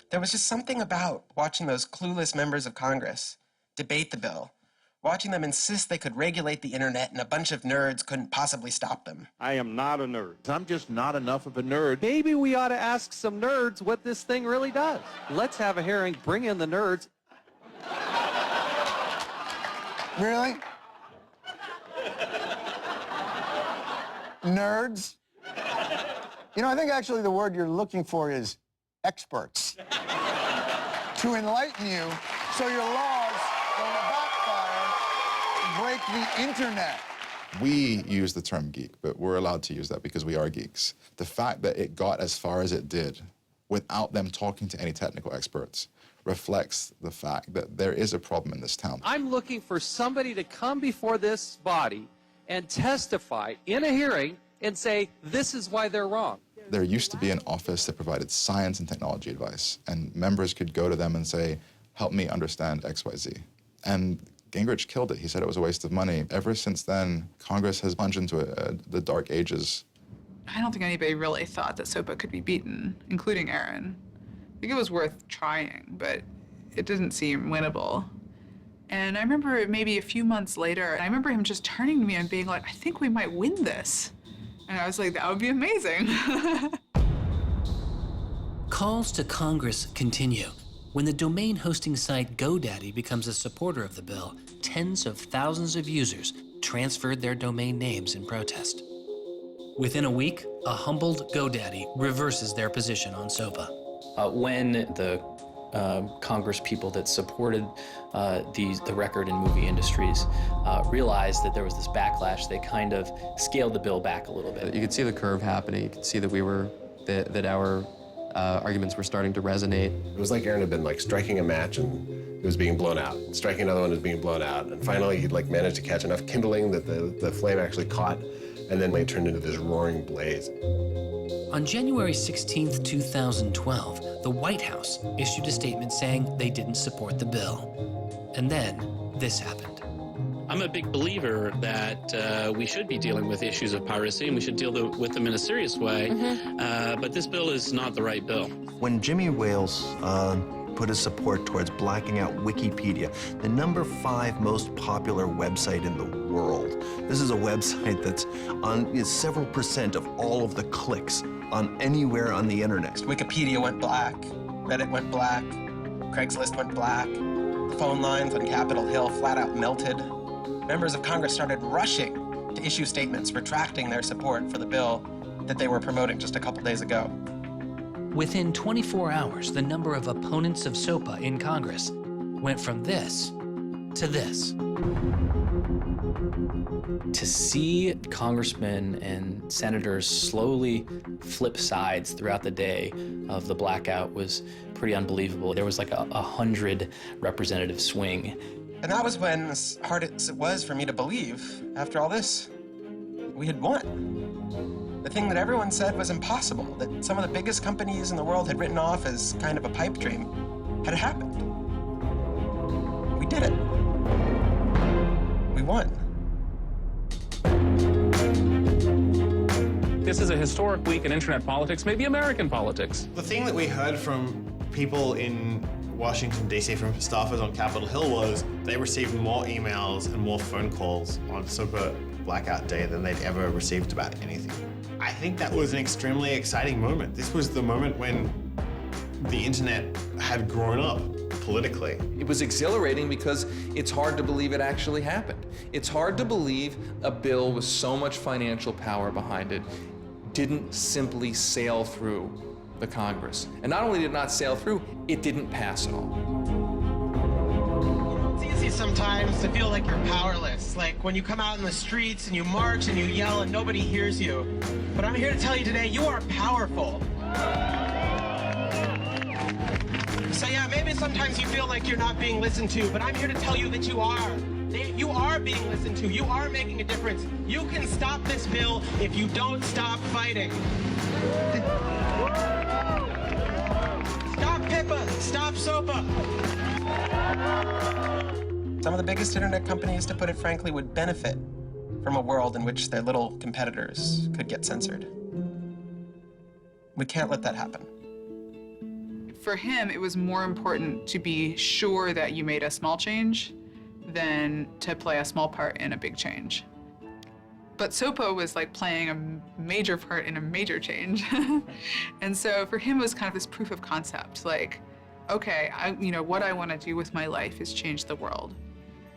There was just something about watching those clueless members of Congress debate the bill, watching them insist they could regulate the internet and a bunch of nerds couldn't possibly stop them. I am not a nerd. I'm just not enough of a nerd. Maybe we ought to ask some nerds what this thing really does. Let's have a hearing, bring in the nerds. Really? Nerds? You know, I think actually the word you're looking for is experts. To enlighten you so your laws don't backfire, break the internet. We use the term geek, but we're allowed to use that because we are geeks. The fact that it got as far as it did without them talking to any technical experts reflects the fact that there is a problem in this town. I'm looking for somebody to come before this body and testify in a hearing and say, this is why they're wrong. There used to be an office that provided science and technology advice, and members could go to them and say, help me understand XYZ. And Gingrich killed it. He said it was a waste of money. Ever since then, Congress has plunged into the dark ages. I don't think anybody really thought that SOPA could be beaten, including Aaron. think it was worth trying, but it didn't seem winnable. And I remember maybe a few months later, I remember him just turning to me and being like, I think we might win this. And I was like, that would be amazing. Calls to Congress continue. When the domain hosting site GoDaddy becomes a supporter of the bill, tens of thousands of users transferred their domain names in protest. Within a week, a humbled GoDaddy reverses their position on SOPA. When the Congress people that supported the record and movie industries realized that there was this backlash, they kind of scaled the bill back a little bit. You could see the curve happening. You could see that our arguments were starting to resonate. It was like Aaron had been striking a match and it was being blown out. Striking another one was being blown out. And finally he'd managed to catch enough kindling that the flame actually caught, and then it turned into this roaring blaze. On January 16th, 2012, the White House issued a statement saying they didn't support the bill. And then this happened. I'm a big believer that we should be dealing with issues of piracy, and we should deal with them in a serious way. But this bill is not the right bill. When Jimmy Wales put his support towards blacking out Wikipedia, the #5 most popular website in the world. This is a website that's on several % of all of the clicks on anywhere on the internet. Wikipedia went black, Reddit went black, Craigslist went black, the phone lines on Capitol Hill flat out melted. Members of Congress started rushing to issue statements retracting their support for the bill that they were promoting just a couple days ago. Within 24 hours, the number of opponents of SOPA in Congress went from this to this. To see congressmen and senators slowly flip sides throughout the day of the blackout was pretty unbelievable. There was like a 100 representative swing. And that was when, as hard as it was for me to believe, after all this, we had won. The thing that everyone said was impossible, that some of the biggest companies in the world had written off as kind of a pipe dream, had happened. We did it. We won. This is a historic week in internet politics, maybe American politics. The thing that we heard from people in Washington, D.C., from staffers on Capitol Hill was they received more emails and more phone calls on SOPA blackout day than they'd ever received about anything. I think that was an extremely exciting moment. This was the moment when the internet had grown up politically. It was exhilarating because it's hard to believe it actually happened. It's hard to believe a bill with so much financial power behind it didn't simply sail through the Congress. And not only did it not sail through, it didn't pass at all. It's easy sometimes to feel like you're powerless, like when you come out in the streets and you march and you yell and nobody hears you. But I'm here to tell you today, you are powerful. So yeah, maybe sometimes you feel like you're not being listened to, but I'm here to tell you that you are. You are being listened to. You are making a difference. You can stop this bill if you don't stop fighting. Stop PIPA. Stop SOPA. Some of the biggest internet companies, to put it frankly, would benefit from a world in which their little competitors could get censored. We can't let that happen. For him, it was more important to be sure that you made a small change than to play a small part in a big change. But SOPA was like playing a major part in a major change. And so for him, it was kind of this proof of concept, like, okay, what I want to do with my life is change the world.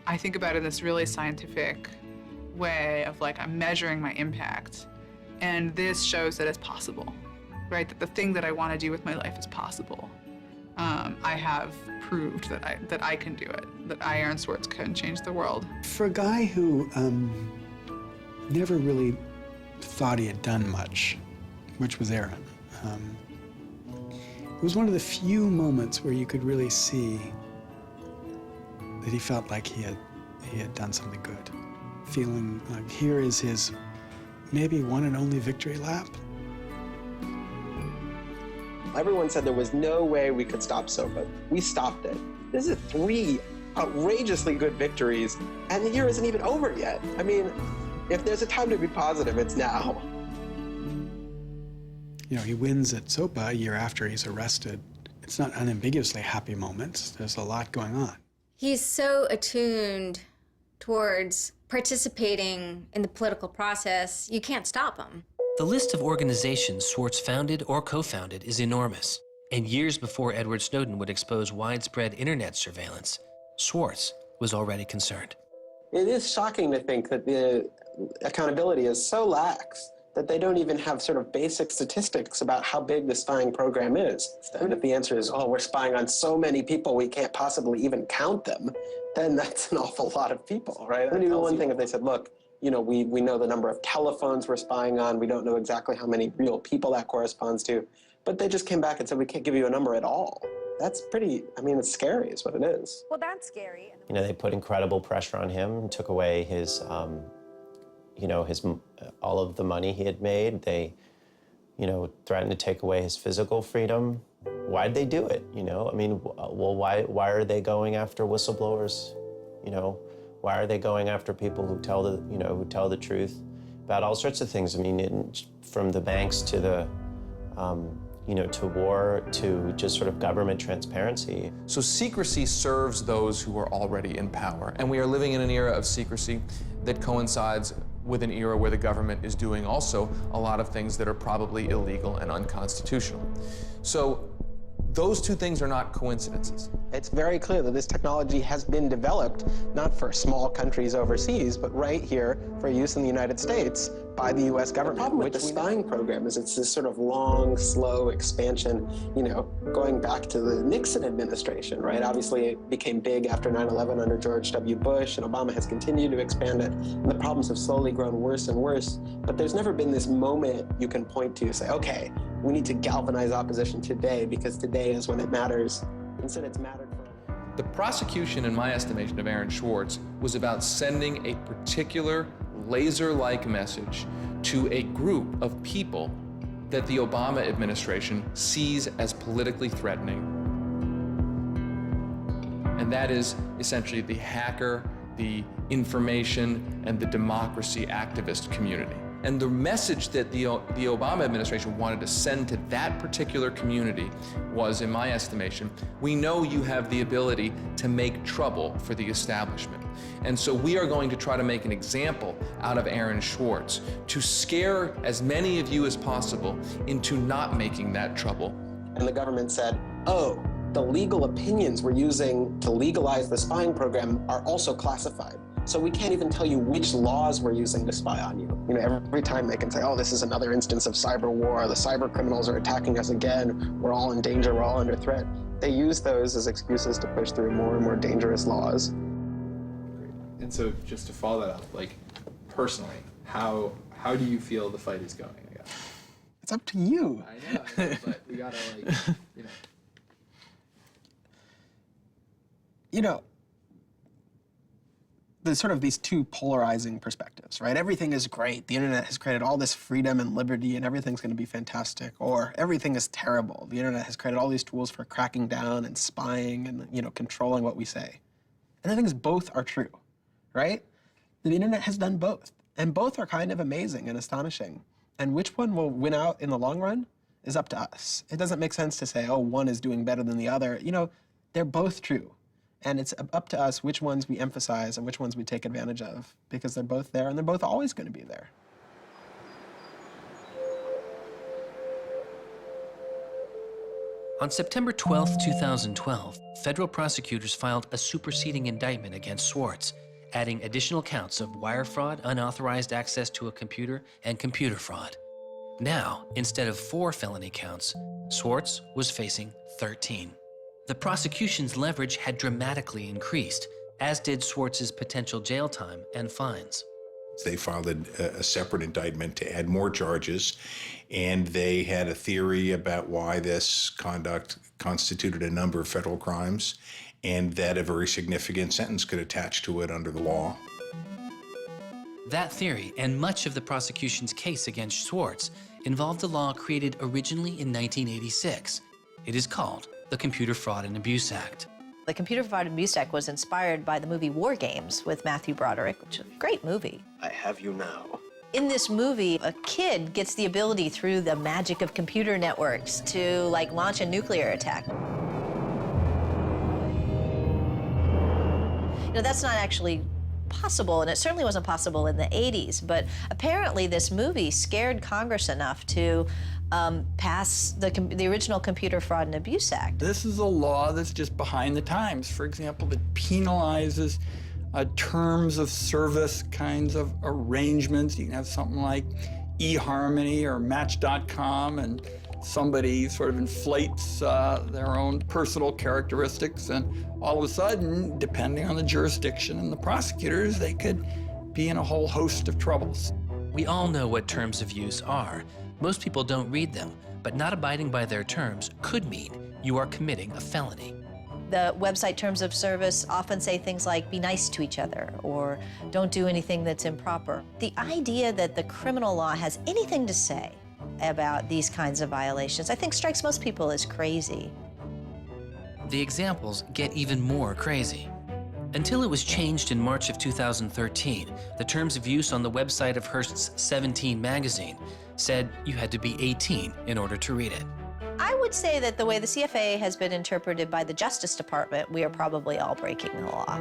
I think about it in this really scientific way of like, I'm measuring my impact. And this shows that it's possible, right? That the thing that I want to do with my life is possible. I have proved that I can do it, that I, Aaron Swartz, can change the world. For a guy who never really thought he had done much, which was Aaron, it was one of the few moments where you could really see that he felt like he had done something good. Feeling like here is his maybe one and only victory lap. Everyone said there was no way we could stop SOPA. We stopped it. This is 3 outrageously good victories, and the year isn't even over yet. I mean, if there's a time to be positive, it's now. You know, he wins at SOPA a year after he's arrested it's not unambiguously happy moments. There's a lot going on. He's so attuned towards participating in the political process, you can't stop him. The list of organizations Swartz founded or co-founded is enormous. And years before Edward Snowden would expose widespread internet surveillance, Swartz was already concerned. It is shocking to think that the accountability is so lax that they don't even have sort of basic statistics about how big the spying program is. And if the answer is, oh, we're spying on so many people we can't possibly even count them, then that's an awful lot of people, right? It would be one thing if they said, look, you know, we know the number of telephones we're spying on, we don't know exactly how many real people that corresponds to, but they just came back and said, we can't give you a number at all. That's pretty, I mean, it's scary is what it is. Well, that's scary. You know, they put incredible pressure on him, took away his, you know, all of the money he had made. They, you know, threatened to take away his physical freedom. Why'd they do it, you know? I mean, well, why are they going after whistleblowers, you know? Why are they going after people who tell the, you know, who tell the truth about all sorts of things? I mean, from the banks to the, you know, to war, to just sort of government transparency. So secrecy serves those who are already in power. And we are living in an era of secrecy that coincides with an era where the government is doing also a lot of things that are probably illegal and unconstitutional. So those two things are not coincidences. It's very clear that this technology has been developed not for small countries overseas, but right here for use in the United States by the U.S. government. The problem with the spying program is it's this sort of long, slow expansion, you know, going back to the Nixon administration, right? Obviously, it became big after 9/11 under George W. Bush, and Obama has continued to expand it, and the problems have slowly grown worse and worse. But there's never been this moment you can point to, say, okay, we need to galvanize opposition today because today is when it matters. Instead, it's mattered for. The prosecution, in my estimation, of Aaron Swartz was about sending a particular laser-like message to a group of people that the Obama administration sees as politically threatening. And that is essentially the hacker, the information, and the democracy activist community. And the message that the Obama administration wanted to send to that particular community was, in my estimation, we know you have the ability to make trouble for the establishment. And so we are going to try to make an example out of Aaron Swartz to scare as many of you as possible into not making that trouble. And the government said, oh, the legal opinions we're using to legalize the spying program are also classified. So we can't even tell you which laws we're using to spy on you. You know, every time they can say, oh, this is another instance of cyber war, the cyber criminals are attacking us again, we're all in danger, we're all under threat. They use those as excuses to push through more and more dangerous laws. And so just to follow that up, like personally, how do you feel the fight is going, I guess? It's up to you. I know, but we gotta like, you know. You know, there's sort of these two polarizing perspectives, right? Everything is great. The internet has created all this freedom and liberty and everything's gonna be fantastic. Or everything is terrible. The internet has created all these tools for cracking down and spying and, you know, controlling what we say. And the thing is, both are true, right? The internet has done both. And both are kind of amazing and astonishing. And which one will win out in the long run is up to us. It doesn't make sense to say, oh, one is doing better than the other. You know, they're both true. And it's up to us which ones we emphasize and which ones we take advantage of, because they're both there and they're both always going to be there. On September 12, 2012, federal prosecutors filed a superseding indictment against Swartz, adding additional counts of wire fraud, unauthorized access to a computer, and computer fraud. Now, instead of 4 felony counts, Swartz was facing 13. The prosecution's leverage had dramatically increased, as did Swartz's potential jail time and fines. They filed a separate indictment to add more charges, and they had a theory about why this conduct constituted a number of federal crimes, and that a very significant sentence could attach to it under the law. That theory, and much of the prosecution's case against Swartz, involved a law created originally in 1986. It is called the Computer Fraud and Abuse Act. The Computer Fraud and Abuse Act was inspired by the movie War Games with Matthew Broderick, which is a great movie. I have you now. In this movie, a kid gets the ability through the magic of computer networks to like launch a nuclear attack. You know, that's not actually possible, and it certainly wasn't possible in the 80s, but apparently this movie scared Congress enough to pass the original Computer Fraud and Abuse Act. This is a law that's just behind the times. For example, that penalizes terms of service kinds of arrangements. You can have something like eHarmony or Match.com, and somebody sort of inflates their own personal characteristics, and all of a sudden, depending on the jurisdiction and the prosecutors, they could be in a whole host of troubles. We all know what terms of use are. Most people don't read them, but not abiding by their terms could mean you are committing a felony. The website terms of service often say things like, be nice to each other, or don't do anything that's improper. The idea that the criminal law has anything to say about these kinds of violations, I think strikes most people as crazy. The examples get even more crazy. Until it was changed in March of 2013, the terms of use on the website of Hearst's 17 magazine said you had to be 18 in order to read it. I would say that the way the CFA has been interpreted by the Justice Department, we are probably all breaking the law.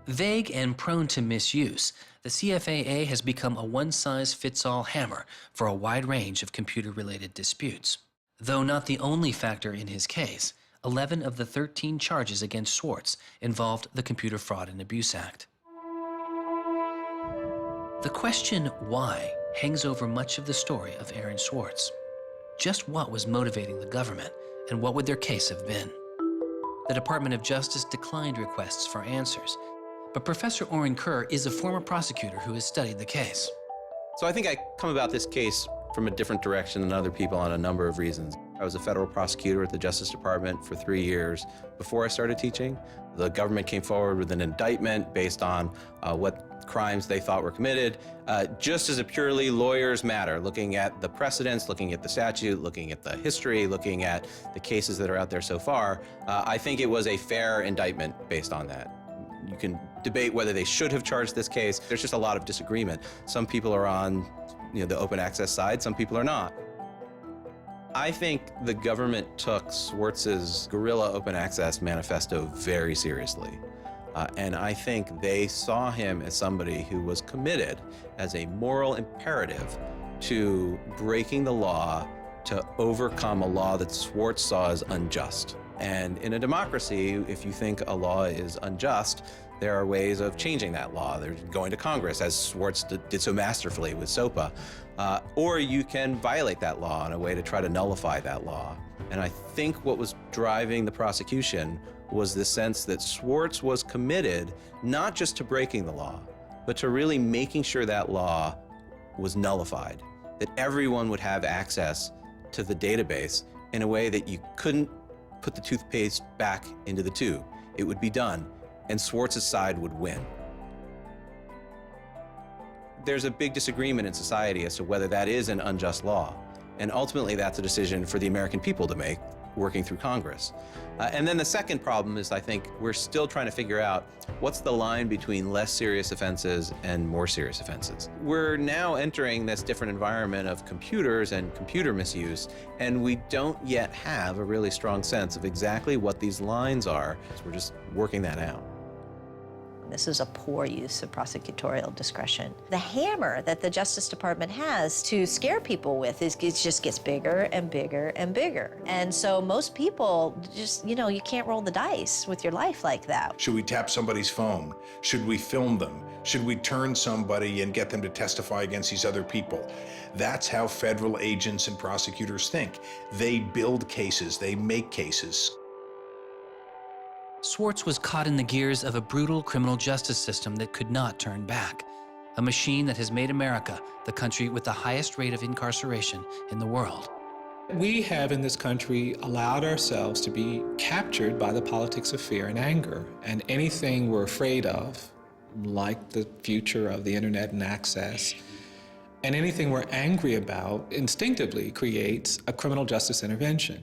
Vague and prone to misuse, the CFAA has become a one-size-fits-all hammer for a wide range of computer-related disputes. Though not the only factor in his case, 11 of the 13 charges against Swartz involved the Computer Fraud and Abuse Act. The question why hangs over much of the story of Aaron Swartz. Just what was motivating the government, and what would their case have been? The Department of Justice declined requests for answers, but Professor Oren Kerr is a former prosecutor who has studied the case. So I think I come about this case from a different direction than other people on a number of reasons. I was a federal prosecutor at the Justice Department for 3 years before I started teaching. The government came forward with an indictment based on what crimes they thought were committed, just as a purely lawyers matter, looking at the precedents, looking at the statute, looking at the history, looking at the cases that are out there so far. I think it was a fair indictment based on that. You can debate whether they should have charged this case. There's just a lot of disagreement. Some people are on the open access side, some people are not. I think the government took Swartz's guerrilla open access manifesto very seriously. And I think they saw him as somebody who was committed as a moral imperative to breaking the law to overcome a law that Swartz saw as unjust. And in a democracy, if you think a law is unjust, there are ways of changing that law. There's going to Congress, as Swartz did so masterfully with SOPA. Or you can violate that law in a way to try to nullify that law. And I think what was driving the prosecution was the sense that Swartz was committed not just to breaking the law, but to really making sure that law was nullified, that everyone would have access to the database in a way that you couldn't put the toothpaste back into the tube. It would be done, and Swartz's side would win. There's a big disagreement in society as to whether that is an unjust law, and ultimately that's a decision for the American people to make, working through Congress. And then the second problem is, I think, we're still trying to figure out what's the line between less serious offenses and more serious offenses. We're now entering this different environment of computers and computer misuse, and we don't yet have a really strong sense of exactly what these lines are. So we're just working that out. This is a poor use of prosecutorial discretion. The hammer that the Justice Department has to scare people with it just gets bigger and bigger and bigger. And so most people just, you can't roll the dice with your life like that. Should we tap somebody's phone? Should we film them? Should we turn somebody and get them to testify against these other people? That's how federal agents and prosecutors think. They build cases, they make cases. Swartz was caught in the gears of a brutal criminal justice system that could not turn back. A machine that has made America the country with the highest rate of incarceration in the world. We have in this country allowed ourselves to be captured by the politics of fear and anger. And anything we're afraid of, like the future of the internet and access, and anything we're angry about instinctively creates a criminal justice intervention.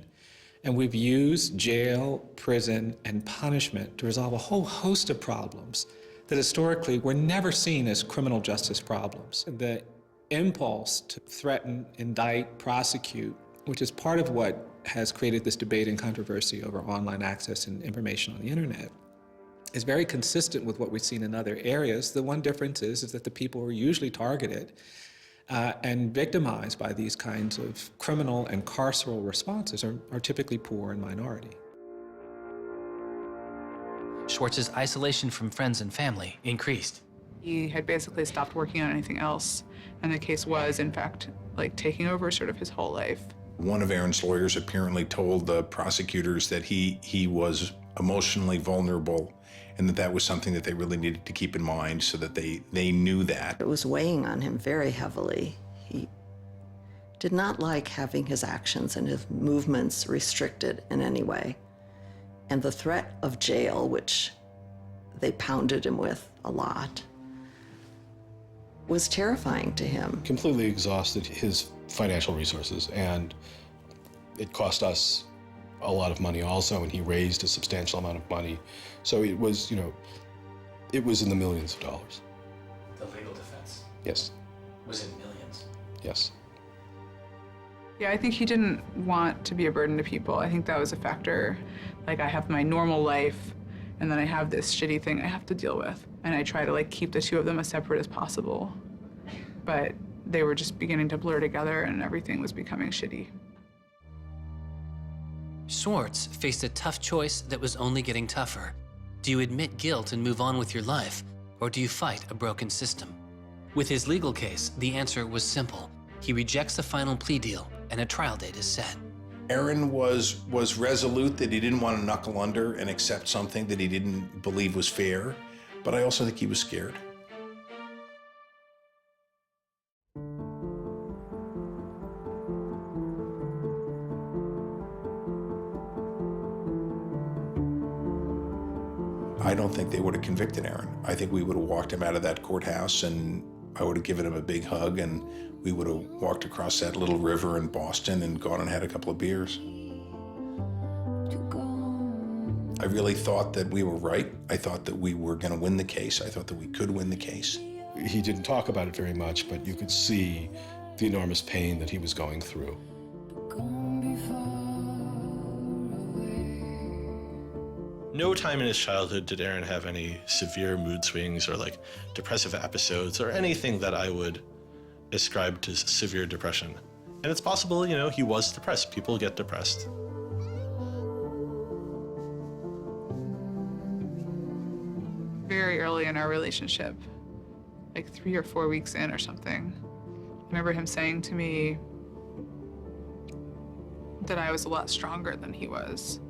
And we've used jail, prison, and punishment to resolve a whole host of problems that historically were never seen as criminal justice problems. The impulse to threaten, indict, prosecute, which is part of what has created this debate and controversy over online access and information on the internet, is very consistent with what we've seen in other areas. The one difference is that the people who are usually targeted and victimized by these kinds of criminal and carceral responses are typically poor and minority. Swartz's isolation from friends and family increased. He had basically stopped working on anything else, and the case was, in fact, like taking over sort of his whole life. One of Aaron's lawyers apparently told the prosecutors that he was emotionally vulnerable and that was something that they really needed to keep in mind so that they knew that. It was weighing on him very heavily. He did not like having his actions and his movements restricted in any way. And the threat of jail, which they pounded him with a lot, was terrifying to him. Completely exhausted his financial resources, and it cost us a lot of money also, and he raised a substantial amount of money. So it was, it was in the millions of dollars. The legal defense Yes, was in millions. yes. Yeah, I think he didn't want to be a burden to people. I think that was a factor. Like, I have my normal life, and then I have this shitty thing I have to deal with. And I try to, like, keep the two of them as separate as possible. But they were just beginning to blur together, and everything was becoming shitty. Swartz faced a tough choice that was only getting tougher. Do you admit guilt and move on with your life, or do you fight a broken system? With his legal case, the answer was simple. He rejects the final plea deal, and a trial date is set. Aaron was resolute that he didn't want to knuckle under and accept something that he didn't believe was fair, but I also think he was scared. I don't think they would have convicted Aaron. I think we would have walked him out of that courthouse, and I would have given him a big hug, and we would have walked across that little river in Boston and gone and had a couple of beers. I really thought that we were right. I thought that we were going to win the case. I thought that we could win the case. He didn't talk about it very much, but you could see the enormous pain that he was going through. No time in his childhood did Aaron have any severe mood swings or like depressive episodes or anything that I would ascribe to severe depression. And it's possible, he was depressed. People get depressed. Very early in our relationship, like 3 or 4 weeks in or something, I remember him saying to me that I was a lot stronger than he was.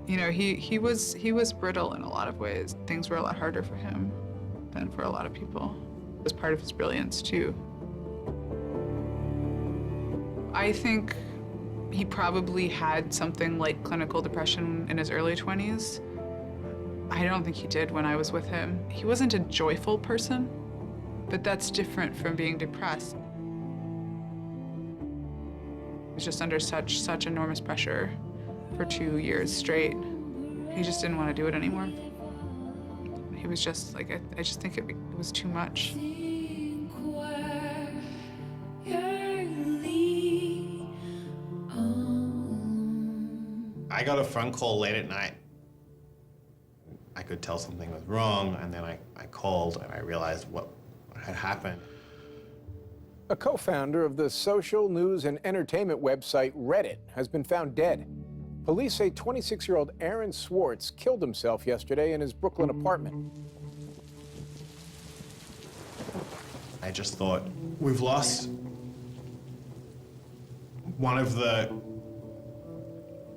He was brittle in a lot of ways. Things were a lot harder for him than for a lot of people. It was part of his brilliance, too. I think he probably had something like clinical depression in his early 20s. I don't think he did when I was with him. He wasn't a joyful person, but that's different from being depressed. He was just under such enormous pressure for 2 years straight. He just didn't want to do it anymore. He was just like, I just think it was too much. I got a phone call late at night. I could tell something was wrong, and then I called and I realized what had happened. A co-founder of the social news and entertainment website Reddit has been found dead. Police say 26-year-old Aaron Swartz killed himself yesterday in his Brooklyn apartment. I just thought, we've lost one of the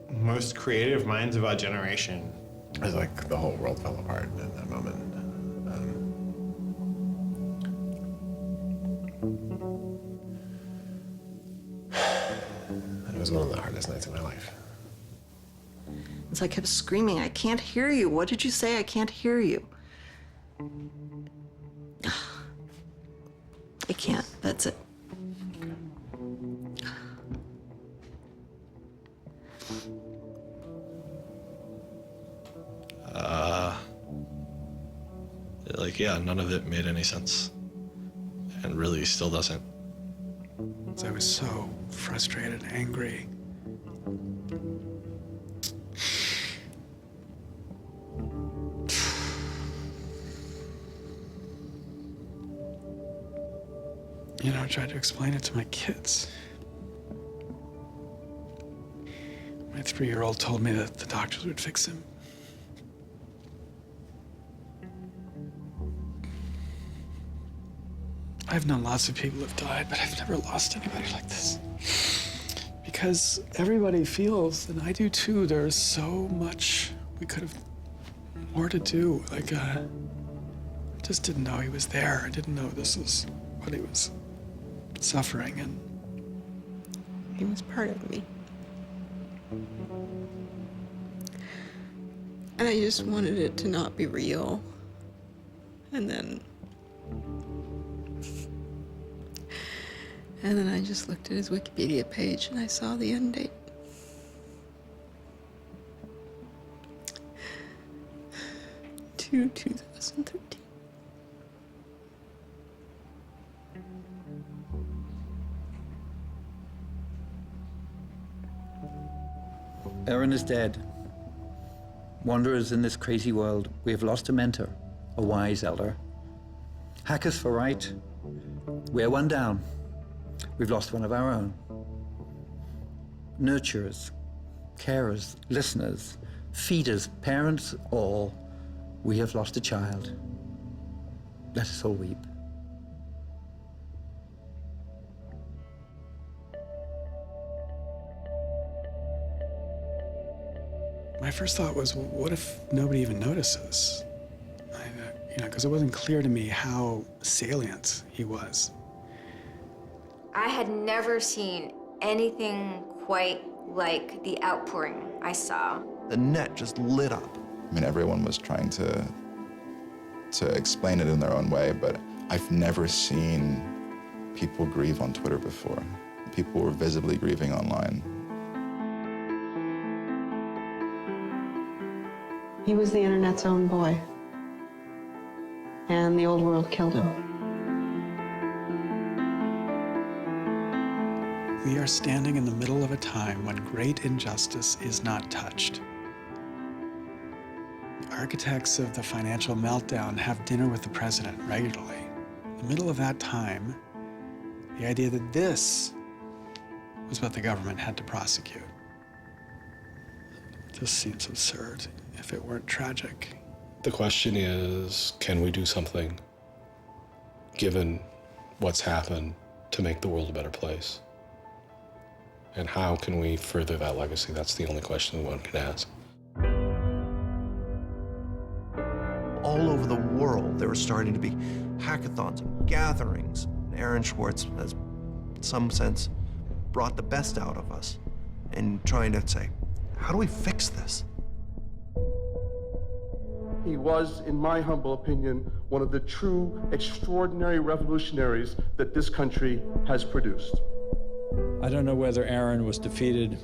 most creative minds of our generation. It was like the whole world fell apart in that moment. It was one of the hardest nights of my life. So I kept screaming, I can't hear you. What did you say? I can't hear you. I can't, that's it. None of it made any sense. And really still doesn't. I was so frustrated, angry. You know, I tried to explain it to my kids. My 3-year-old told me that the doctors would fix him. I've known lots of people who've died, but I've never lost anybody like this. Because everybody feels, and I do too, there's so much we could have more to do. Like, I just didn't know he was there. I didn't know this was what he was suffering, and he was part of me. And I just wanted it to not be real. And then I just looked at his Wikipedia page and I saw the end date. To 2013. Aaron is dead. Wanderers in this crazy world, we have lost a mentor, a wise elder. Hackers for right, we're one down. We've lost one of our own. Nurturers, carers, listeners, feeders, parents, all, we have lost a child. Let us all weep. my first thought was, well, what if nobody even notices? You know, because it wasn't clear to me how salient he was. I had never seen anything quite like the outpouring I saw. The net just lit up. I mean, everyone was trying to explain it in their own way, but I've never seen people grieve on Twitter before. People were visibly grieving online. He was the internet's own boy, and the old world killed him. We are standing in the middle of a time when great injustice is not touched. Architects of the financial meltdown have dinner with the president regularly. In the middle of that time, the idea that this was what the government had to prosecute just seems absurd if it weren't tragic. The question is, can we do something, given what's happened, to make the world a better place? And how can we further that legacy? That's the only question one can ask. All over the world, there were starting to be hackathons and gatherings. And Aaron Swartz has, in some sense, brought the best out of us in trying to say, how do we fix this? He was, in my humble opinion, one of the true extraordinary revolutionaries that this country has produced. I don't know whether Aaron was defeated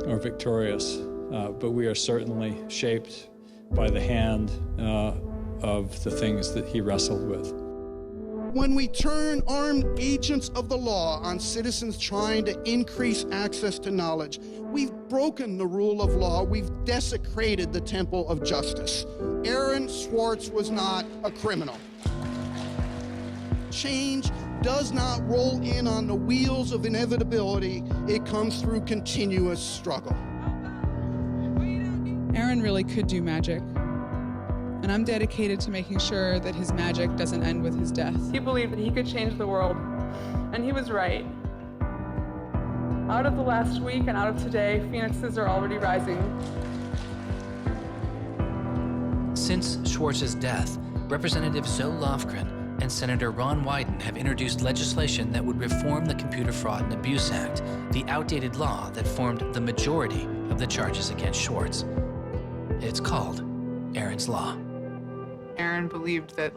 or victorious, but we are certainly shaped by the hand of the things that he wrestled with. When we turn armed agents of the law on citizens trying to increase access to knowledge, we've broken the rule of law, we've desecrated the temple of justice. Aaron Swartz was not a criminal. Change does not roll in on the wheels of inevitability, it comes through continuous struggle. Aaron really could do magic. And I'm dedicated to making sure that his magic doesn't end with his death. He believed that he could change the world, and he was right. Out of the last week and out of today, phoenixes are already rising. Since Swartz's death, Representative Zoe Lofgren and Senator Ron Wyden have introduced legislation that would reform the Computer Fraud and Abuse Act, the outdated law that formed the majority of the charges against Swartz. It's called Aaron's Law. Aaron believed that,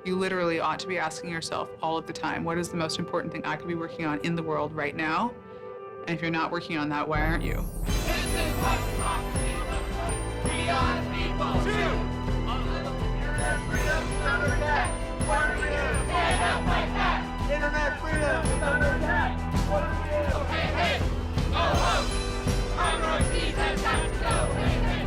you literally ought to be asking yourself all of the time, what is the most important thing I could be working on in the world right now? And if you're not working on that, why aren't you? This is what democracy looks like. We are the people. Internet freedom is under attack. What do we do? Stand up like that. Internet freedom is under attack. What do we do? Hey, hey, go home. Our royalties have got to go. Hey, hey.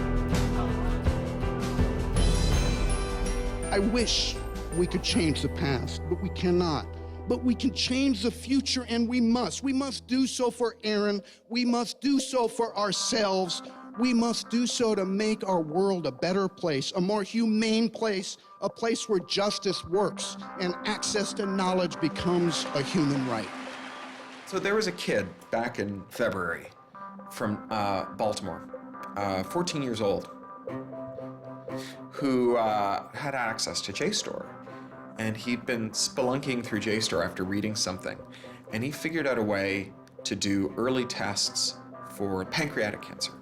I wish we could change the past, but we cannot. but we can change the future, and we must. We must do so for Aaron. We must do so for ourselves. We must do so to make our world a better place, a more humane place, a place where justice works and access to knowledge becomes a human right. So there was a kid back in February from Baltimore, 14 years old, who had access to JSTOR. And he'd been spelunking through JSTOR after reading something. And he figured out a way to do early tests for pancreatic cancer.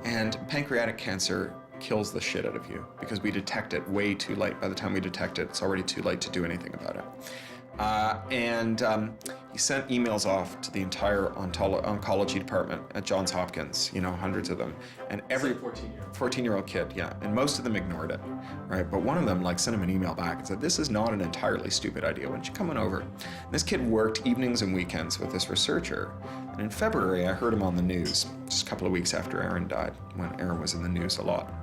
And pancreatic cancer kills the shit out of you because we detect it way too late. By the time we detect it, it's already too late to do anything about it. He sent emails off to the entire oncology department at Johns Hopkins, you know, hundreds of them. And every 14-year-old kid, yeah. And most of them ignored it, right? But one of them sent him an email back and said, this is not an entirely stupid idea. Why don't you come on over? And this kid worked evenings and weekends with this researcher. And in February, I heard him on the news, just a couple of weeks after Aaron died, when Aaron was in the news a lot.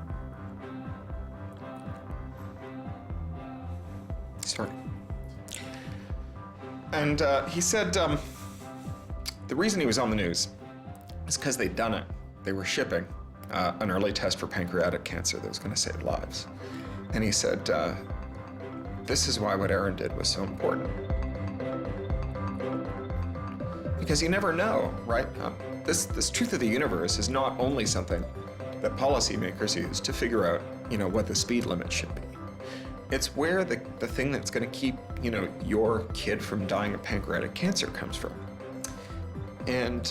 Sorry. And he said the reason he was on the news is because they'd done it. They were shipping an early test for pancreatic cancer that was going to save lives. And he said, this is why what Aaron did was so important. Because you never know, right? This truth of the universe is not only something that policymakers use to figure out, you know, what the speed limit should be. It's where the thing that's going to keep, you know, your kid from dying of pancreatic cancer comes from. And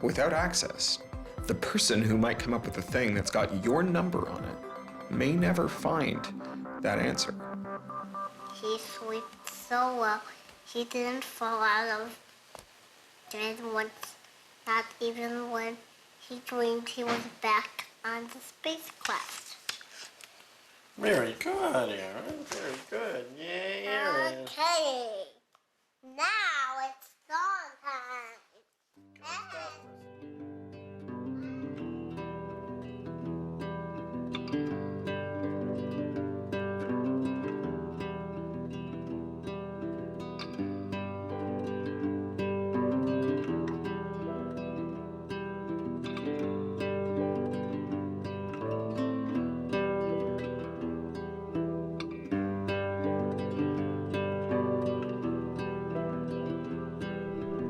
without access, the person who might come up with the thing that's got your number on it may never find that answer. He slept so well, he didn't fall out of bed once, not even when he dreamed he was back on the spacecraft. Very good, Aaron. Very good. Yay, Aaron. Okay,